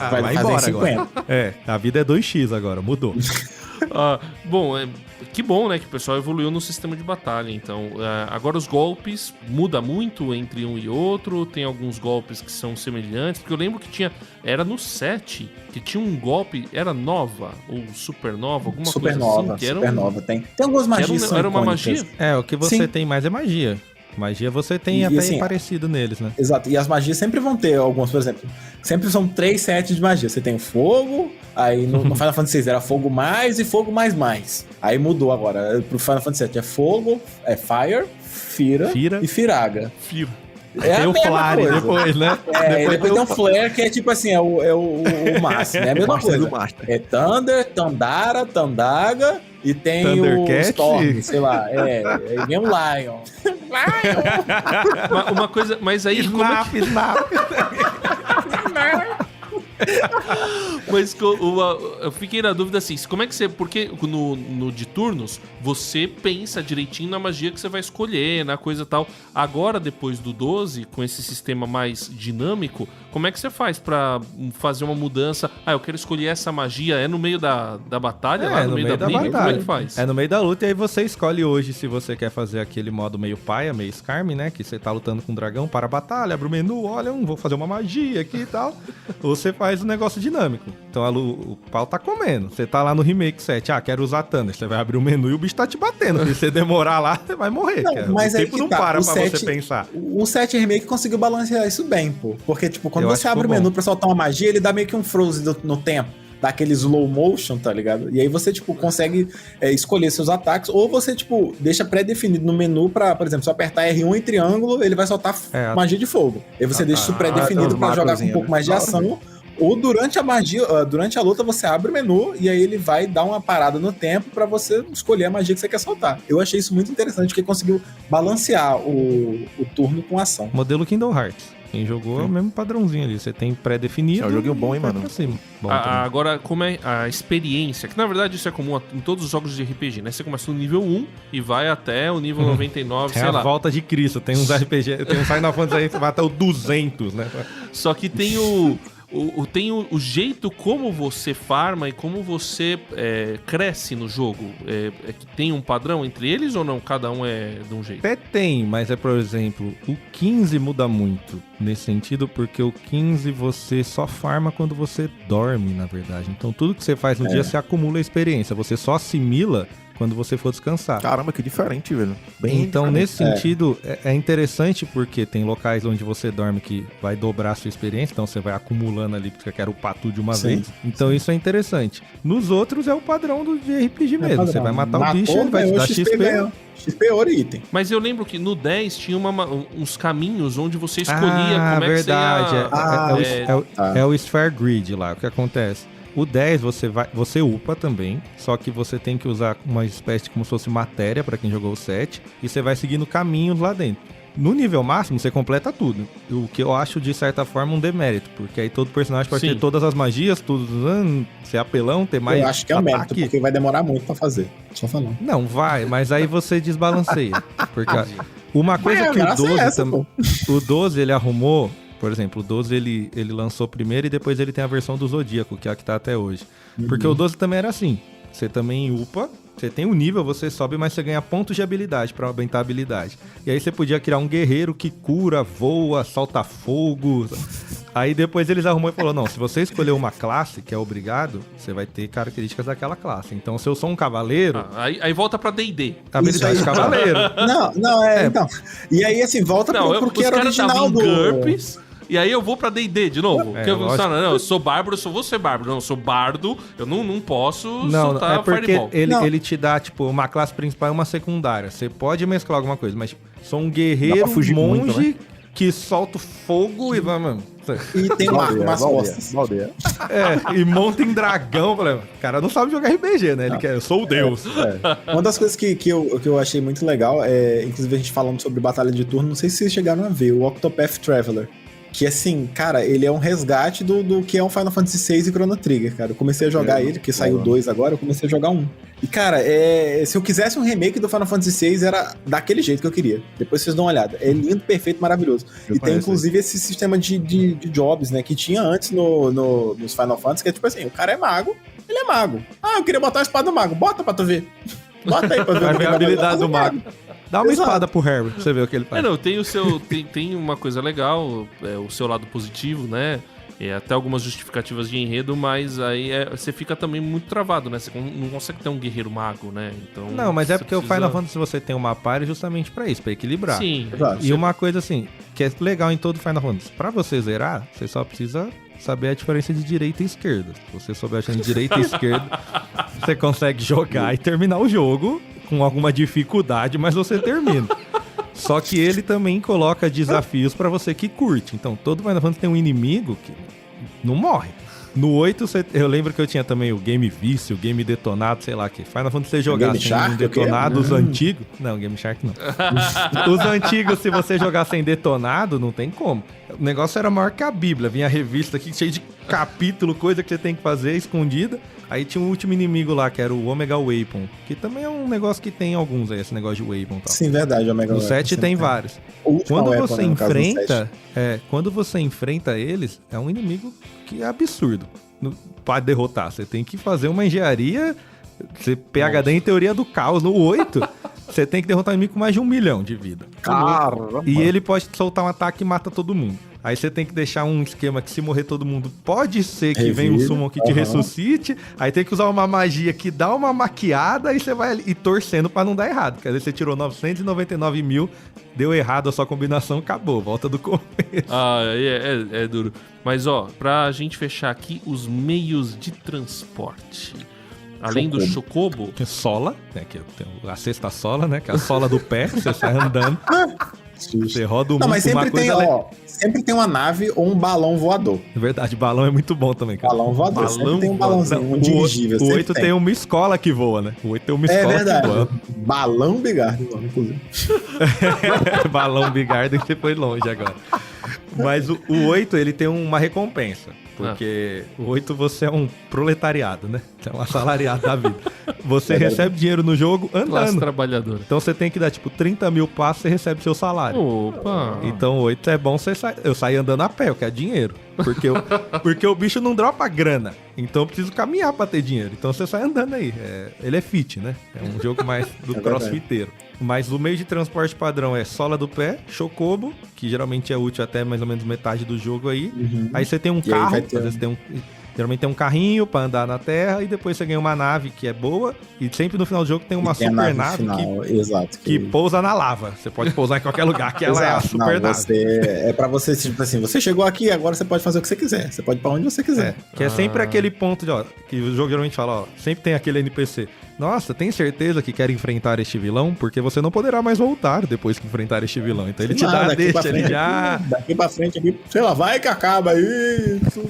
vai
vai
fazer
embora
50.
agora. É, a vida é 2x agora, mudou.
Bom, que bom, né, que o pessoal evoluiu no sistema de batalha. Então, agora os golpes muda muito entre um e outro. Tem alguns golpes que são semelhantes. Porque eu lembro que era no 7 que tinha um golpe, era nova ou supernova, alguma coisa
Supernova,
assim. Que era
supernova. Tem algumas magias que são
era uma
icônicas.
magia?
É, o que você
Sim.
tem mais é magia. Magia você tem
E,
até
assim,
parecido neles, né?
Exato, e as magias sempre vão ter algumas, por exemplo, sempre são 3 sets de magia. Você tem o fogo, aí no Final Fantasy VI era fogo mais e fogo mais mais. Aí mudou agora, pro Final Fantasy VII é fogo, é Fire, Fira e Firaga.
Fio.
É
tem
a
o
mesma
Flare
coisa.
depois, né?
Depois tem um Flare que é tipo assim, é o máximo, é a mesma
Master
coisa.
do Master.
É Thunder, Tandara, Tandaga e tem o
Thundercat.
Storm, sei lá, e vem o Lion.
Uma coisa, mas aí como é que...
Snap.
Mas eu fiquei na dúvida assim, como é que você... Porque no de turnos, você pensa direitinho na magia que você vai escolher, na coisa e tal. Agora, depois do 12, com esse sistema mais dinâmico, como é que você faz pra fazer uma mudança? Eu quero escolher essa magia, é no meio da batalha? Lá no meio da briga? Como é que faz?
É no meio da luta, e aí você escolhe hoje se você quer fazer aquele modo meio paia, meio Skarm, né? Que você tá lutando com um dragão para a batalha, abre o menu, olha, vou fazer uma magia aqui e tal. Ou você faz um negócio dinâmico. Então o pau tá comendo. Você tá lá no Remake 7, quero usar Thunder. Você vai abrir o menu e o bicho tá te batendo. Se você demorar lá, você vai morrer.
Não, mas
o tempo não para pra
7,
você pensar.
O 7 Remake conseguiu balancear isso bem, pô. Porque, tipo, quando você abre o menu pra soltar uma magia, ele dá meio que um froze no tempo. Dá aquele slow motion, tá ligado? E aí você, tipo, consegue escolher seus ataques. Ou você, tipo, deixa pré-definido no menu pra, por exemplo, se eu apertar R1 em triângulo, ele vai soltar magia de fogo. Aí você deixa isso pré-definido pra jogar com um pouco mais de ação. Ou durante a magia, durante a luta, você abre o menu e aí ele vai dar uma parada no tempo pra você escolher a magia que você quer soltar. Eu achei isso muito interessante, porque conseguiu balancear o turno com a ação.
Modelo Kingdom Hearts. Quem jogou é o mesmo padrãozinho ali. Você tem pré-definido.
É um joguinho bom, hein, mano?
Agora, como é a experiência? Que na verdade isso é comum em todos os jogos de RPG, né? Você começa no nível 1 e vai até o nível 99, sei lá.
É a volta de Cristo. Tem uns RPG, tem uns Final Fantasy aí que vai até o 200, né?
Só que tem tem o jeito como você farma e como você cresce no jogo. É que tem um padrão entre eles ou não? Cada um é de um jeito?
Até tem, mas por exemplo, o 15 muda muito nesse sentido, porque o 15 você só farma quando você dorme, na verdade. Então tudo que você faz no dia, você acumula experiência. Você só assimila quando você for descansar.
Caramba, que diferente, velho.
Então, nesse sentido, é interessante porque tem locais onde você dorme que vai dobrar a sua experiência, então você vai acumulando ali porque quer upar tudo de uma vez. Então isso é interessante. Nos outros é o padrão de RPG mesmo. Você vai matar o bicho, ele vai te dar XP.
XP, ouro e item.
Mas eu lembro que no 10 tinha uns caminhos onde você escolhia como é
verdade.
que você ia...
É o Sphere Grid lá, o que acontece. O 10 você upa também, só que você tem que usar uma espécie de como se fosse matéria pra quem jogou o 7, e você vai seguindo caminhos lá dentro. No nível máximo, você completa tudo. O que eu acho, de certa forma, um demérito, porque aí todo personagem pode ter todas as magias, tudo, ser apelão, ter mais.
Eu acho que é um mérito, porque vai demorar muito pra fazer. Só falando.
Não, vai, mas aí você desbalanceia. Porque uma coisa que o 12 também. O 12 ele arrumou. Por exemplo, o 12 ele lançou primeiro e depois ele tem a versão do Zodíaco, que é a que tá até hoje. Porque o 12 também era assim. Você também upa, você tem um nível, você sobe, mas você ganha pontos de habilidade pra aumentar a habilidade. E aí você podia criar um guerreiro que cura, voa, solta fogo. Aí depois eles arrumou e falou, não, se você escolher uma classe, que é obrigado, você vai ter características daquela classe. Então, se eu sou um cavaleiro...
Aí volta pra D&D.
Habilidade de cavaleiro.
Então. E aí, assim, volta pro que era original do...
GURPS, e aí eu vou pra D&D de novo. Eu sou bárbaro, eu vou ser bárbaro. Não, eu sou bardo, eu não posso soltar
Fireball. Ele te dá, tipo, uma classe principal e uma secundária. Você pode mesclar alguma coisa, mas sou um guerreiro monge muito, né? Que solta fogo e vai, mano.
E tem um arco nas costas.
E monta em dragão. O cara não sabe jogar RPG, né? Ele quer, eu sou o deus.
Uma das coisas que eu achei muito legal inclusive a gente falando sobre batalha de turno, não sei se vocês chegaram a ver, o Octopath Traveler. Que assim, cara, ele é um resgate do que é um Final Fantasy VI e Chrono Trigger, cara. Eu comecei a jogar ele, que saiu 2 agora, eu comecei a jogar 1. E, cara, se eu quisesse um remake do Final Fantasy VI, era daquele jeito que eu queria. Depois vocês dão uma olhada. É lindo, perfeito, maravilhoso. E tem, inclusive, esse sistema de jobs, né, que tinha antes nos Final Fantasy, que é tipo assim, o cara é mago, ele é mago. Eu queria botar a espada do mago. Bota pra tu ver. Bota aí pra ver.
Vai ver a habilidade do mago. Dá uma espada pro Harry, pra você ver o que ele faz.
Tem uma coisa legal, o seu lado positivo, né? Até algumas justificativas de enredo, mas aí você fica também muito travado, né? Você não consegue ter um guerreiro mago, né? Então,
não, mas é porque o Final Fantasy você tem uma party justamente pra isso, pra equilibrar.
Sim.
E uma coisa assim, que é legal em todo Final Fantasy, pra você zerar, você só precisa saber a diferença de direita e esquerda. Se você souber a diferença de direita e esquerda, você consegue jogar e terminar o jogo com alguma dificuldade, mas você termina. Só que ele também coloca desafios pra você que curte. Então, todo Final Fantasy tem um inimigo que não morre. No 8, eu lembro que eu tinha também o Game Vício, o Game Detonado, sei lá, que Final Fantasy você jogar sem detonado, os antigos... Não, Game Shark não. Os antigos, se você jogar sem detonado, não tem como. o negócio era maior que a Bíblia. Vinha a revista aqui, cheia de capítulo, coisa que você tem que fazer, escondida. Aí tinha um último inimigo lá, que era o Omega Weapon, que também é um negócio que tem alguns aí, esse negócio de Weapon e tal.
Sim, verdade, Omega
No
Weapon.
7 tem vários. Quando você enfrenta, quando você enfrenta eles, é um inimigo que é absurdo pra derrotar. Você tem que fazer uma engenharia, você PhD em teoria do caos. No 8, você tem que derrotar um inimigo com mais de 1 milhão de vida.
Caramba.
E ele pode soltar um ataque e mata todo mundo. Aí você tem que deixar um esquema que se morrer todo mundo, pode ser que venha um summon que te ressuscite. Aí tem que usar uma magia que dá uma maquiada e você vai ali torcendo pra não dar errado. Quer dizer, você tirou 999 mil, deu errado a sua combinação, acabou, volta do começo.
É duro. Mas ó, pra gente fechar aqui, os meios de transporte. Além do Chocobo...
Tem sola, né, que tem a sexta sola, né, que é a sola do pé, você sai andando. Você roda o mundo.
Não, mas sempre tem, sempre tem uma nave ou um balão voador.
É verdade, balão é muito bom também, cara.
Balão voador, sempre tem um balãozinho, um dirigível.
O 8 tem uma escola que voa, né? O 8 tem uma escola que voa.
Balão Bigardo, inclusive.
Balão Bigardo, que você foi longe agora. Mas o 8, ele tem uma recompensa. Porque o 8 você é um proletariado, né? Você é um assalariado da vida. Você recebe dinheiro no jogo andando.
Classe trabalhadora.
Então você tem que dar, tipo, 30 mil passos, você recebe seu salário.
Opa!
Então o 8 é bom eu sair andando a pé, eu quero dinheiro. Porque o bicho não dropa grana. Então eu preciso caminhar pra ter dinheiro. Então você sai andando aí. Ele é fit, né? É um jogo mais do crossfiteiro. Mas o meio de transporte padrão é sola do pé, chocobo, que geralmente é útil até mais ou menos metade do jogo aí. Aí você tem um carro, às vezes geralmente tem um carrinho pra andar na terra e depois você ganha uma nave que é boa e sempre no final do jogo tem uma super nave que pousa na lava. Você pode pousar em qualquer lugar, que ela é a super nave.
É pra você, tipo assim, você chegou aqui, agora você pode fazer o que você quiser. Você pode ir pra onde você quiser.
Que é sempre aquele ponto de, que o jogo geralmente fala, sempre tem aquele NPC. Nossa, tem certeza que quer enfrentar este vilão? Porque você não poderá mais voltar depois que enfrentar este vilão. Então ele te dá deixa, ele já...
Daqui pra frente, aqui, sei lá, vai que acaba isso.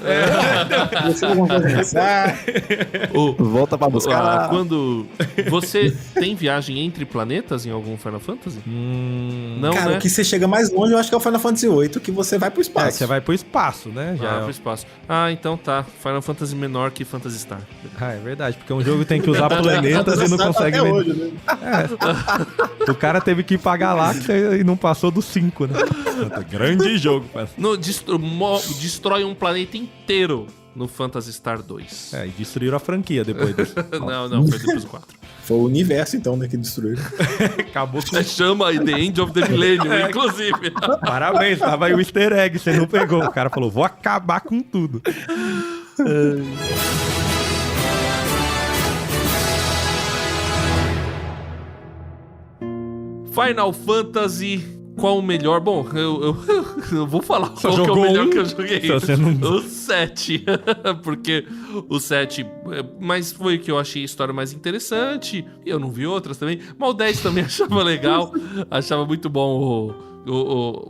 Volta pra buscar.
Quando você tem viagem entre planetas em algum Final Fantasy? Não,
cara,
né?
o que você chega mais longe, eu acho que é o Final Fantasy VIII, que você vai pro espaço.
Você vai pro espaço, né? Já
pro espaço. Então tá. Final Fantasy menor que Phantasy Star.
É verdade, porque um jogo tem que usar planetas e não consegue...
Hoje, né?
O cara teve que ir pra galáxia e não passou dos 5, né? Grande jogo.
Destrói um planeta inteiro no Phantasy Star 2.
E destruíram a franquia depois disso.
Não, foi depois do 4.
Foi o universo, então, né, que destruiu.
Acabou com...
Chama The End of the Millennium, inclusive.
Parabéns, tava aí o easter egg, você não pegou. O cara falou, vou acabar com tudo.
Final Fantasy, qual o melhor? Bom, eu vou falar
Só
qual que é o melhor que eu
Só
joguei.
você não...
O 7. Porque o 7... Mas foi o que eu achei a história mais interessante. E eu não vi outras também. Mas o 10 também achava legal. Achava muito bom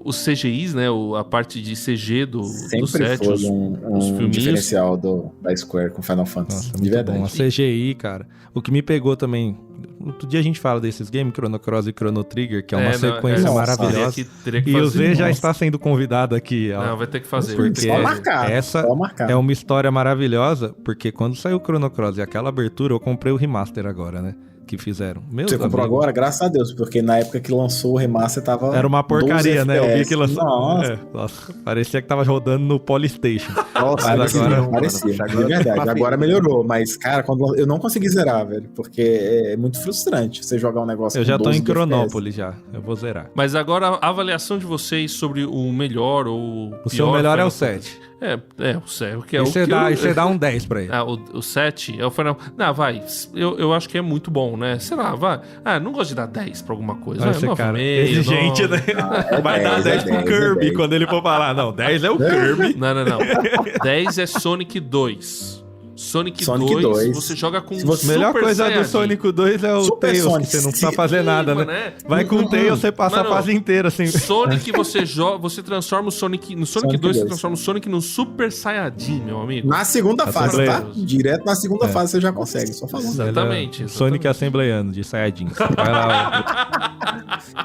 os CGIs, né? A parte de CG do 7.
Sempre foi um diferencial da Square com Final Fantasy.
Nossa, de verdade. Bom. A CGI, cara. O que me pegou também... Outro dia a gente fala desses games, Chrono Cross e Chrono Trigger, que é uma sequência maravilhosa. E o Z já está sendo convidado aqui.
Não, vai ter que fazer.
Porque essa é uma história maravilhosa, porque quando saiu o Chrono Cross e aquela abertura, eu comprei o remaster agora, né? Que fizeram.
Você comprou agora? Graças a Deus, porque na época que lançou o remaster tava...
Era uma porcaria, né? Eu vi que lançou...
Nossa.
Parecia que tava rodando no Polystation.
Nossa, mas agora... Parecia, de verdade. Agora melhorou, mas, cara, quando eu não consegui zerar, velho, porque é muito frustrante você jogar um negócio
Eu já tô em
Cronópolis
já, eu vou zerar.
Mas agora, a avaliação de vocês sobre o melhor ou
o seu melhor é o 7.
O 7.
Você dá um 10 pra ele.
O 7 é o final... Não, vai. Eu acho que é muito bom, né? Sei lá, vai. Não gosto de dar 10 pra alguma coisa.
Esse cara exigente, né? Vai dar 10 pro Kirby quando ele for falar. Não, 10 é o Kirby.
Não. 10 é Sonic 2. Sonic
Sonic
2,
2.
você joga com
Se você-
A melhor
Super
coisa
Saiyajin.
do Sonic 2 é o
Super
Tails,
Sonic.
que você não precisa fazer
Sim,
nada,
mano,
né?
é.
Vai com o Tails, você passa
Mano,
a fase inteira, assim.
Sonic, você transforma o Sonic... No Sonic
Sonic
2, você
2.
transforma o Sonic no Super Saiyajin, meu amigo.
Na segunda fase, tá?
Assembleia.
Direto na segunda fase você já consegue, só falando.
Exatamente.
Ele é Sonic Assembleiano, de Saiyajin. Vai lá.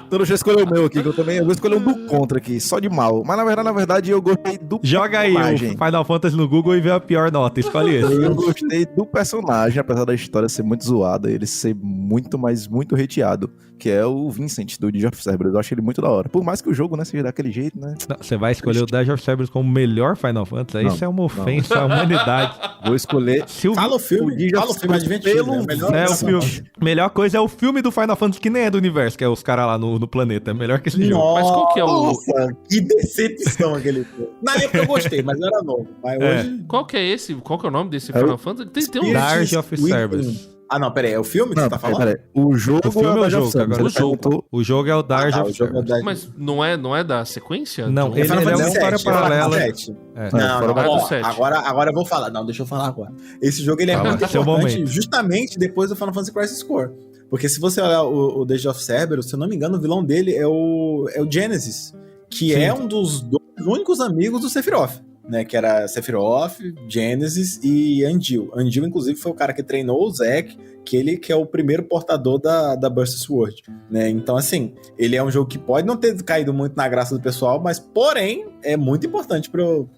Então deixa eu escolher o meu aqui, que eu vou escolher um do contra aqui, só de mal. Mas na verdade, eu gostei do
Joga aí o
personagem.
Final Fantasy no Google e vê a pior nota. Escolhe esse.
Eu gostei do personagem, apesar da história ser muito zoada, ele ser muito, mas muito hateado, que é o Vincent, do Age of Cerberus. Eu acho ele muito da hora. Por mais que o jogo, né, seja daquele jeito, né?
Não, você vai escolher o Age of Cerberus como o melhor Final Fantasy?
Não,
Isso é uma ofensa à humanidade.
Vou escolher
Se o
Fala o filme,
Age
fala o
of
filme, é
Cerberus
divertido.
pelo-
É, melhor
É, o
versão.
filme. Melhor coisa é o filme do Final Fantasy, que nem é do universo, que é os caras lá no planeta. É melhor que esse jogo.
Mas qual que é o-
Nossa, que decepção aquele filme. Na época eu gostei, mas eu era novo. Mas
É.
hoje...
Qual que é esse? Qual que é o nome desse
É
Final Fantasy? Tem um...
Dark of
Within.
Cerberus.
Ah, não, peraí. É o filme que
Não,
você tá falando?
peraí. O jogo
O filme
é
é o
o Age
jogo,
of Cerberus.
agora
Ele perguntou-
O jogo é o Dark
Ah,
of
o jogo é
Cerberus.
da...
Mas não é da sequência?
Não,
Do-
ele-
Final
é uma
Fantasy
história
VII, Final
paralela.
Fantasy VII.
É.
Não,
fora
não,
do
ó,
7.
agora eu vou falar. Não, deixa eu falar agora. Esse jogo ele é
Fala,
muito
seu
importante
momento.
justamente depois do Final Fantasy Crisis Core. Porque se você olhar o The Age of Cerberus, se eu não me engano, o vilão dele é o Genesis, que
Sim.
é um dos únicos amigos do Sephiroth, né? Que era Sephiroth, Genesis e Angeal. Angeal, inclusive, foi o cara que treinou o Zack, que é o primeiro portador da Burst Sword, né? Então, assim, ele é um jogo que pode não ter caído muito na graça do pessoal, mas, porém, é muito importante pro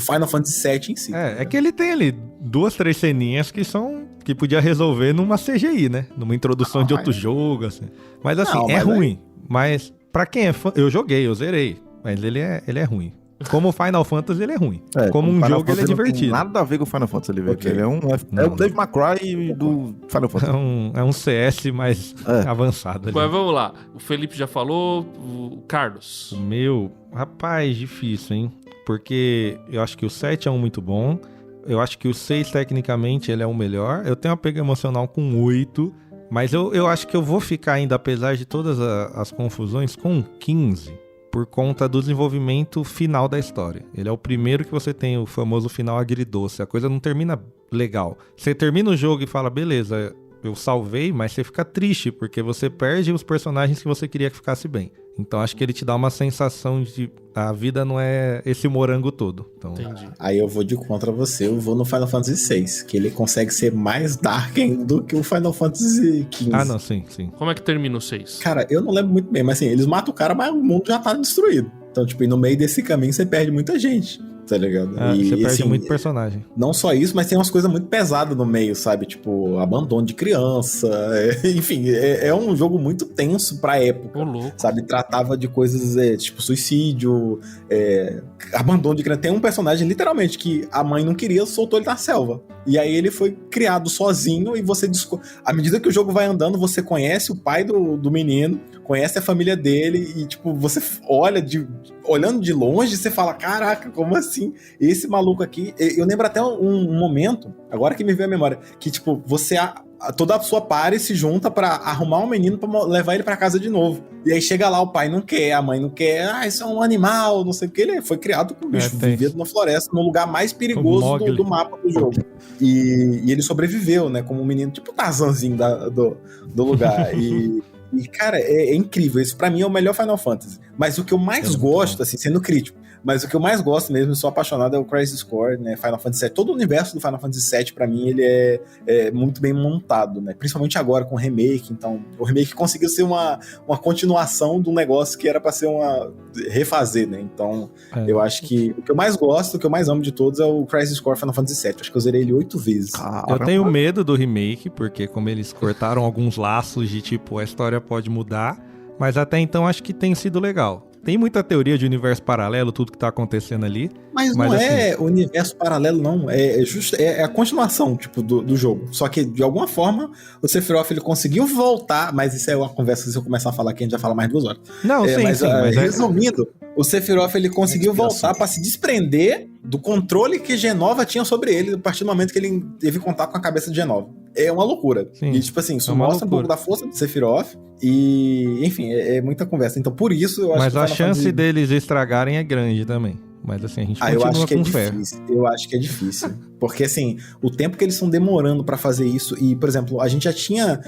Final Fantasy VII em si.
É que ele tem ali 2, 3 ceninhas que podia resolver numa CGI, né? Numa introdução de outro jogo, assim. Mas assim,
Não,
é
mas
ruim. Mas pra quem é fã, eu joguei, eu zerei. Mas ele é ruim. Como Final Fantasy, ele é ruim. Como um
Final
jogo, ele é
Fantasy não tem
divertido.
nada a ver com o Final Fantasy, ele,
Ok.
ele é um
Não.
o Dave McCry do Final Fantasy.
É um CS mais
É.
avançado ali.
Mas vamos lá. O Felipe já falou, o Carlos.
Meu, rapaz, difícil, hein? Porque eu acho que o 7 é um muito bom. Eu acho que o 6, tecnicamente, ele é o melhor. Eu tenho um apego emocional com 8. Mas eu acho que eu vou ficar ainda, apesar de todas as confusões, com 15. Por conta do desenvolvimento final da história. Ele é o primeiro que você tem o famoso final agridoce. A coisa não termina legal. Você termina o jogo e fala, beleza, eu salvei, mas você fica triste, porque você perde os personagens que você queria que ficasse bem. Então acho que ele te dá uma sensação de a vida não é esse morango todo. Então,
Entendi.
Aí eu vou de contra você, eu vou no Final Fantasy VI, que ele consegue ser mais dark ainda do que o Final Fantasy XV.
ah, não, sim.
Como é que termina o 6?
Cara, eu não lembro muito bem, mas assim, eles matam o cara, mas o mundo já tá destruído. Então, tipo, e no meio desse caminho você perde muita gente, tá ligado?
Você perde
assim,
muito personagem.
não só isso, mas tem umas coisas muito pesadas no meio, sabe? Tipo, abandono de criança, enfim, é um jogo muito tenso pra época.
Ô, louco.
Sabe, tratava de coisas tipo suicídio, abandono de criança. Tem um personagem, literalmente, que a mãe não queria, soltou ele na selva. E aí ele foi criado sozinho e você... À medida que o jogo vai andando, você conhece o pai do menino, conhece a família dele e, tipo, você olha, olhando de longe, você fala, caraca, como assim? Esse maluco aqui... Eu lembro até um momento, agora que me veio a memória, que, tipo, você... Toda a sua party se junta pra arrumar um menino pra levar ele pra casa de novo. E aí chega lá, o pai não quer, a mãe não quer. Isso é um animal, não sei o que. Ele foi criado com um bicho,
tem.
vivia na floresta, no lugar mais perigoso
Mowgli.
do mapa do jogo. E ele sobreviveu, né? Como um menino, tipo o Tarzanzinho do lugar. E, cara, é incrível. Isso pra mim é o melhor Final Fantasy. Mas o que eu mais gosto, assim, sendo crítico, mas o que eu mais gosto mesmo, eu sou apaixonado, é o Crisis Core, né? Final Fantasy VII. Todo o universo do Final Fantasy VII, pra mim, ele é muito bem montado, né? Principalmente agora com o remake. Então, o remake conseguiu ser uma continuação do negócio que era pra ser refazer, né? Então, eu acho que o que eu mais gosto, o que eu mais amo de todos é o Crisis Core Final Fantasy VII. Acho que eu zerei ele 8 vezes.
Eu tenho medo do remake, porque como eles cortaram alguns laços de tipo, a história pode mudar, mas até então acho que tem sido legal. Tem muita teoria de universo paralelo, tudo que tá acontecendo ali.
Mas não é universo paralelo, não. É a continuação, tipo, do jogo. Só que, de alguma forma, o Sephiroth, ele conseguiu voltar, mas isso é uma conversa que se eu começar a falar aqui, a gente vai falar mais 2 horas.
Não, sim,
mas resumindo, o Sephiroth, ele conseguiu voltar pra se desprender do controle que Genova tinha sobre ele a partir do momento que ele teve contato com a cabeça de Genova. É uma loucura.
Sim,
e, tipo assim, isso
é uma
mostra
loucura.
um pouco da força do Sephiroth e, enfim, é muita conversa. Então, por isso, eu acho
Mas
que
a
Final
chance
Fantasy-
deles estragarem é grande também. Mas assim, a gente
eu
continua
acho que é
com fé.
difícil. Eu acho que é difícil. Porque, assim, o tempo que eles estão demorando pra fazer isso, e, por exemplo, a gente já tinha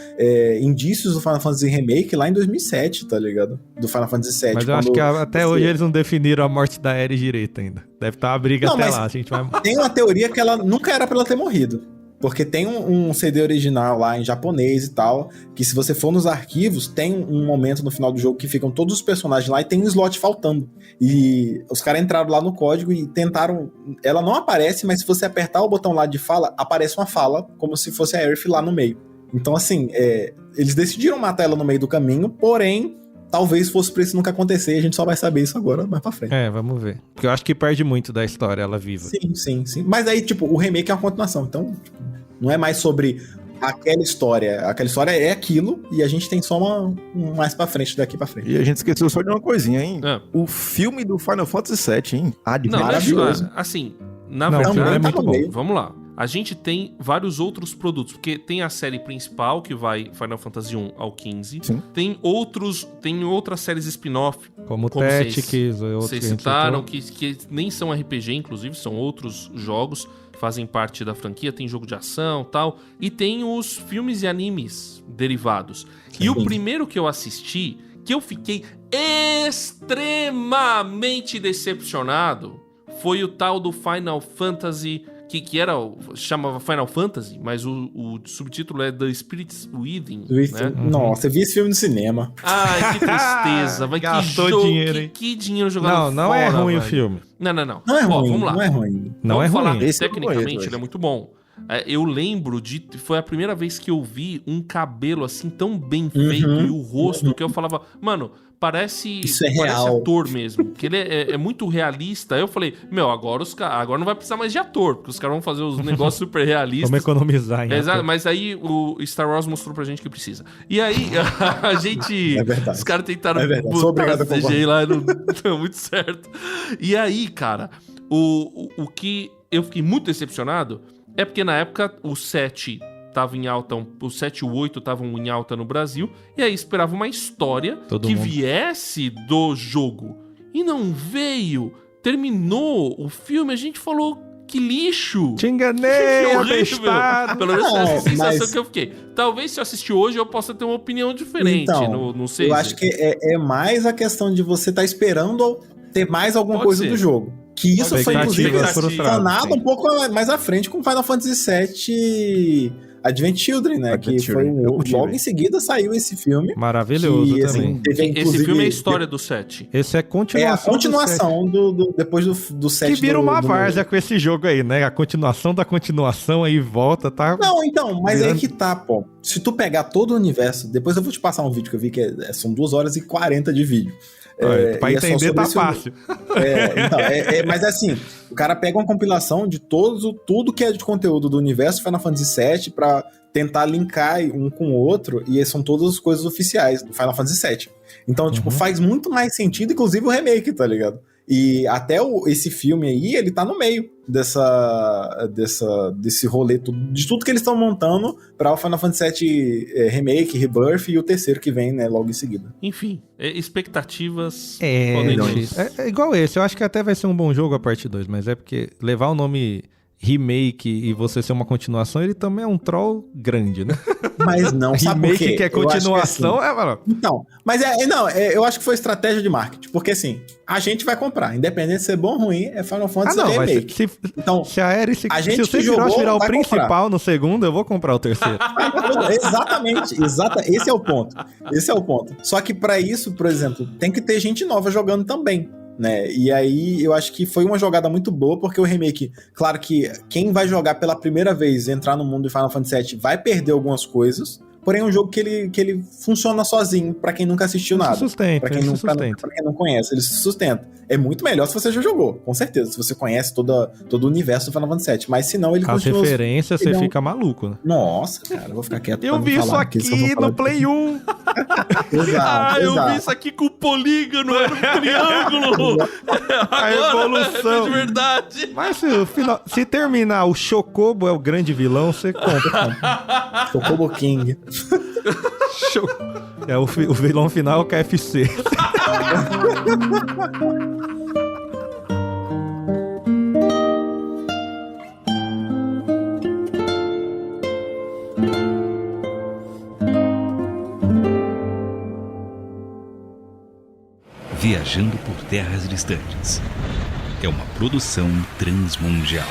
indícios do Final Fantasy Remake lá em 2007, tá ligado? Do Final Fantasy VII.
Mas eu acho que até hoje eles não definiram a morte da Aeris direito ainda. Deve estar uma briga até lá, a gente vai...
Tem uma teoria que ela nunca era pra ela ter morrido. Porque tem um CD original lá em japonês e tal, que se você for nos arquivos, tem um momento no final do jogo que ficam todos os personagens lá e tem um slot faltando. E os caras entraram lá no código e tentaram... Ela não aparece, mas se você apertar o botão lá de fala, aparece uma fala, como se fosse a Aerith lá no meio. Então, assim, eles decidiram matar ela no meio do caminho, porém... Talvez fosse pra isso nunca acontecer, a gente só vai saber isso agora, mais pra frente.
Vamos ver. Porque eu acho que perde muito da história, ela viva.
Sim. Mas aí, tipo, o remake é uma continuação, então tipo, não é mais sobre aquela história. Aquela história é aquilo, e a gente tem só um mais pra frente, daqui pra frente.
E a gente esqueceu só de uma coisinha, hein? O filme do Final Fantasy VII, hein?
Maravilhoso.
Assim, na
Não,
verdade...
é muito bom.
Vamos lá. A gente tem vários outros produtos, porque tem a série principal, que vai Final Fantasy 1 ao 15.
Sim.
Tem outras séries spin-off.
Como Tactics,
Vocês citaram, que nem são RPG, inclusive, são outros jogos que fazem parte da franquia. Tem jogo de ação e tal. E tem os filmes e animes derivados. Sim. E o primeiro que eu assisti, que eu fiquei extremamente decepcionado, foi o tal do Final Fantasy... Que chamava Final Fantasy, mas o subtítulo é The Spirits Within, né?
Nossa, eu vi esse filme no cinema.
Ai, que tristeza. Mas
gastou
que jogo,
dinheiro, hein?
que dinheiro jogado
Não
fora,
é ruim
velho.
o filme.
Não.
Não é ruim,
Vamos lá.
não é ruim.
Não é
Vamos falar,
ruim.
tecnicamente, ele é muito bom. Eu lembro foi a primeira vez que eu vi um cabelo assim tão bem feito e o rosto que eu falava, mano, parece
real.
ator mesmo, que ele é muito realista. Aí eu falei, agora não vai precisar mais de ator, porque os caras vão fazer os negócios super realistas.
Vamos economizar, hein?
Mas aí o Star Wars mostrou pra gente que precisa. E aí a gente...
É verdade.
Os caras tentaram
botar
o CGI lá, não deu muito certo. E aí, cara, o que eu fiquei muito decepcionado é porque na época o 7 tava em alta, o 7 e o 8 estavam em alta no Brasil, e aí esperava uma história viesse do jogo. E não veio. Terminou o filme, a gente falou, que lixo.
Te enganei,
abestado. Pelo menos essa sensação que eu fiquei. Talvez se eu assistir hoje eu possa ter uma opinião diferente.
Então,
não sei.
Eu acho que é mais a questão de você estar esperando ter mais alguma coisa do jogo. Que isso foi, inclusive, sanado um pouco mais à frente com Final Fantasy VII Advent Children, né? Logo em seguida saiu esse filme.
Maravilhoso também.
Esse filme é a história do 7.
Esse é continuação.
É a continuação depois do 7.
Que vira uma várzea com esse jogo aí, né? A continuação da continuação aí volta, tá?
Não, então, mas aí que tá, pô. Se tu pegar todo o universo, depois eu vou te passar um vídeo que eu vi que são 2h40 de vídeo.
Pra entender tá fácil.
Mas assim, o cara pega uma compilação de tudo que é de conteúdo do universo Final Fantasy VII pra tentar linkar um com o outro, e são todas as coisas oficiais do Final Fantasy VII. Então, tipo, faz muito mais sentido, inclusive o remake, tá ligado? E até esse filme aí, ele tá no meio desse rolê, de tudo que eles estão montando pra o Final Fantasy VII Remake, Rebirth e o terceiro que vem, né, logo em seguida.
Enfim, expectativas...
É igual esse, eu acho que até vai ser um bom jogo a parte 2, mas é porque levar o nome remake e você ser uma continuação, ele também é um troll grande, né?
Mas não, sabe por quê?
Remake que é continuação,
mano. Então, mas eu acho que foi estratégia de marketing, porque assim, a gente vai comprar, independente de ser bom ou ruim, é Final Fantasy Remake.
Então, se a Aerith, se
gente
o Sephiroth virar o principal no segundo, eu vou comprar o terceiro.
Exatamente, esse é o ponto. Só que pra isso, por exemplo, tem que ter gente nova jogando também. Né? E aí eu acho que foi uma jogada muito boa, porque o remake, claro que quem vai jogar pela primeira vez, entrar no mundo de Final Fantasy VII, vai perder algumas coisas, porém é um jogo que ele funciona sozinho, pra quem nunca assistiu nada.
Pra quem
não conhece, ele se sustenta. É muito melhor se você já jogou, com certeza, se você conhece todo o universo do Final Fantasy VII, mas se não, ele continua...
As referências, você fica maluco, né?
Nossa, cara, eu vou ficar quieto.
Eu vi isso aqui no Play 1.
Exato.
Eu vi isso aqui com o polígono, era um triângulo.
A evolução.
É de verdade.
Mas se terminar o Chocobo é o grande vilão, você compra.
Chocobo King.
O vilão final é o KFC.
Viajando por Terras Distantes. É uma produção transmundial.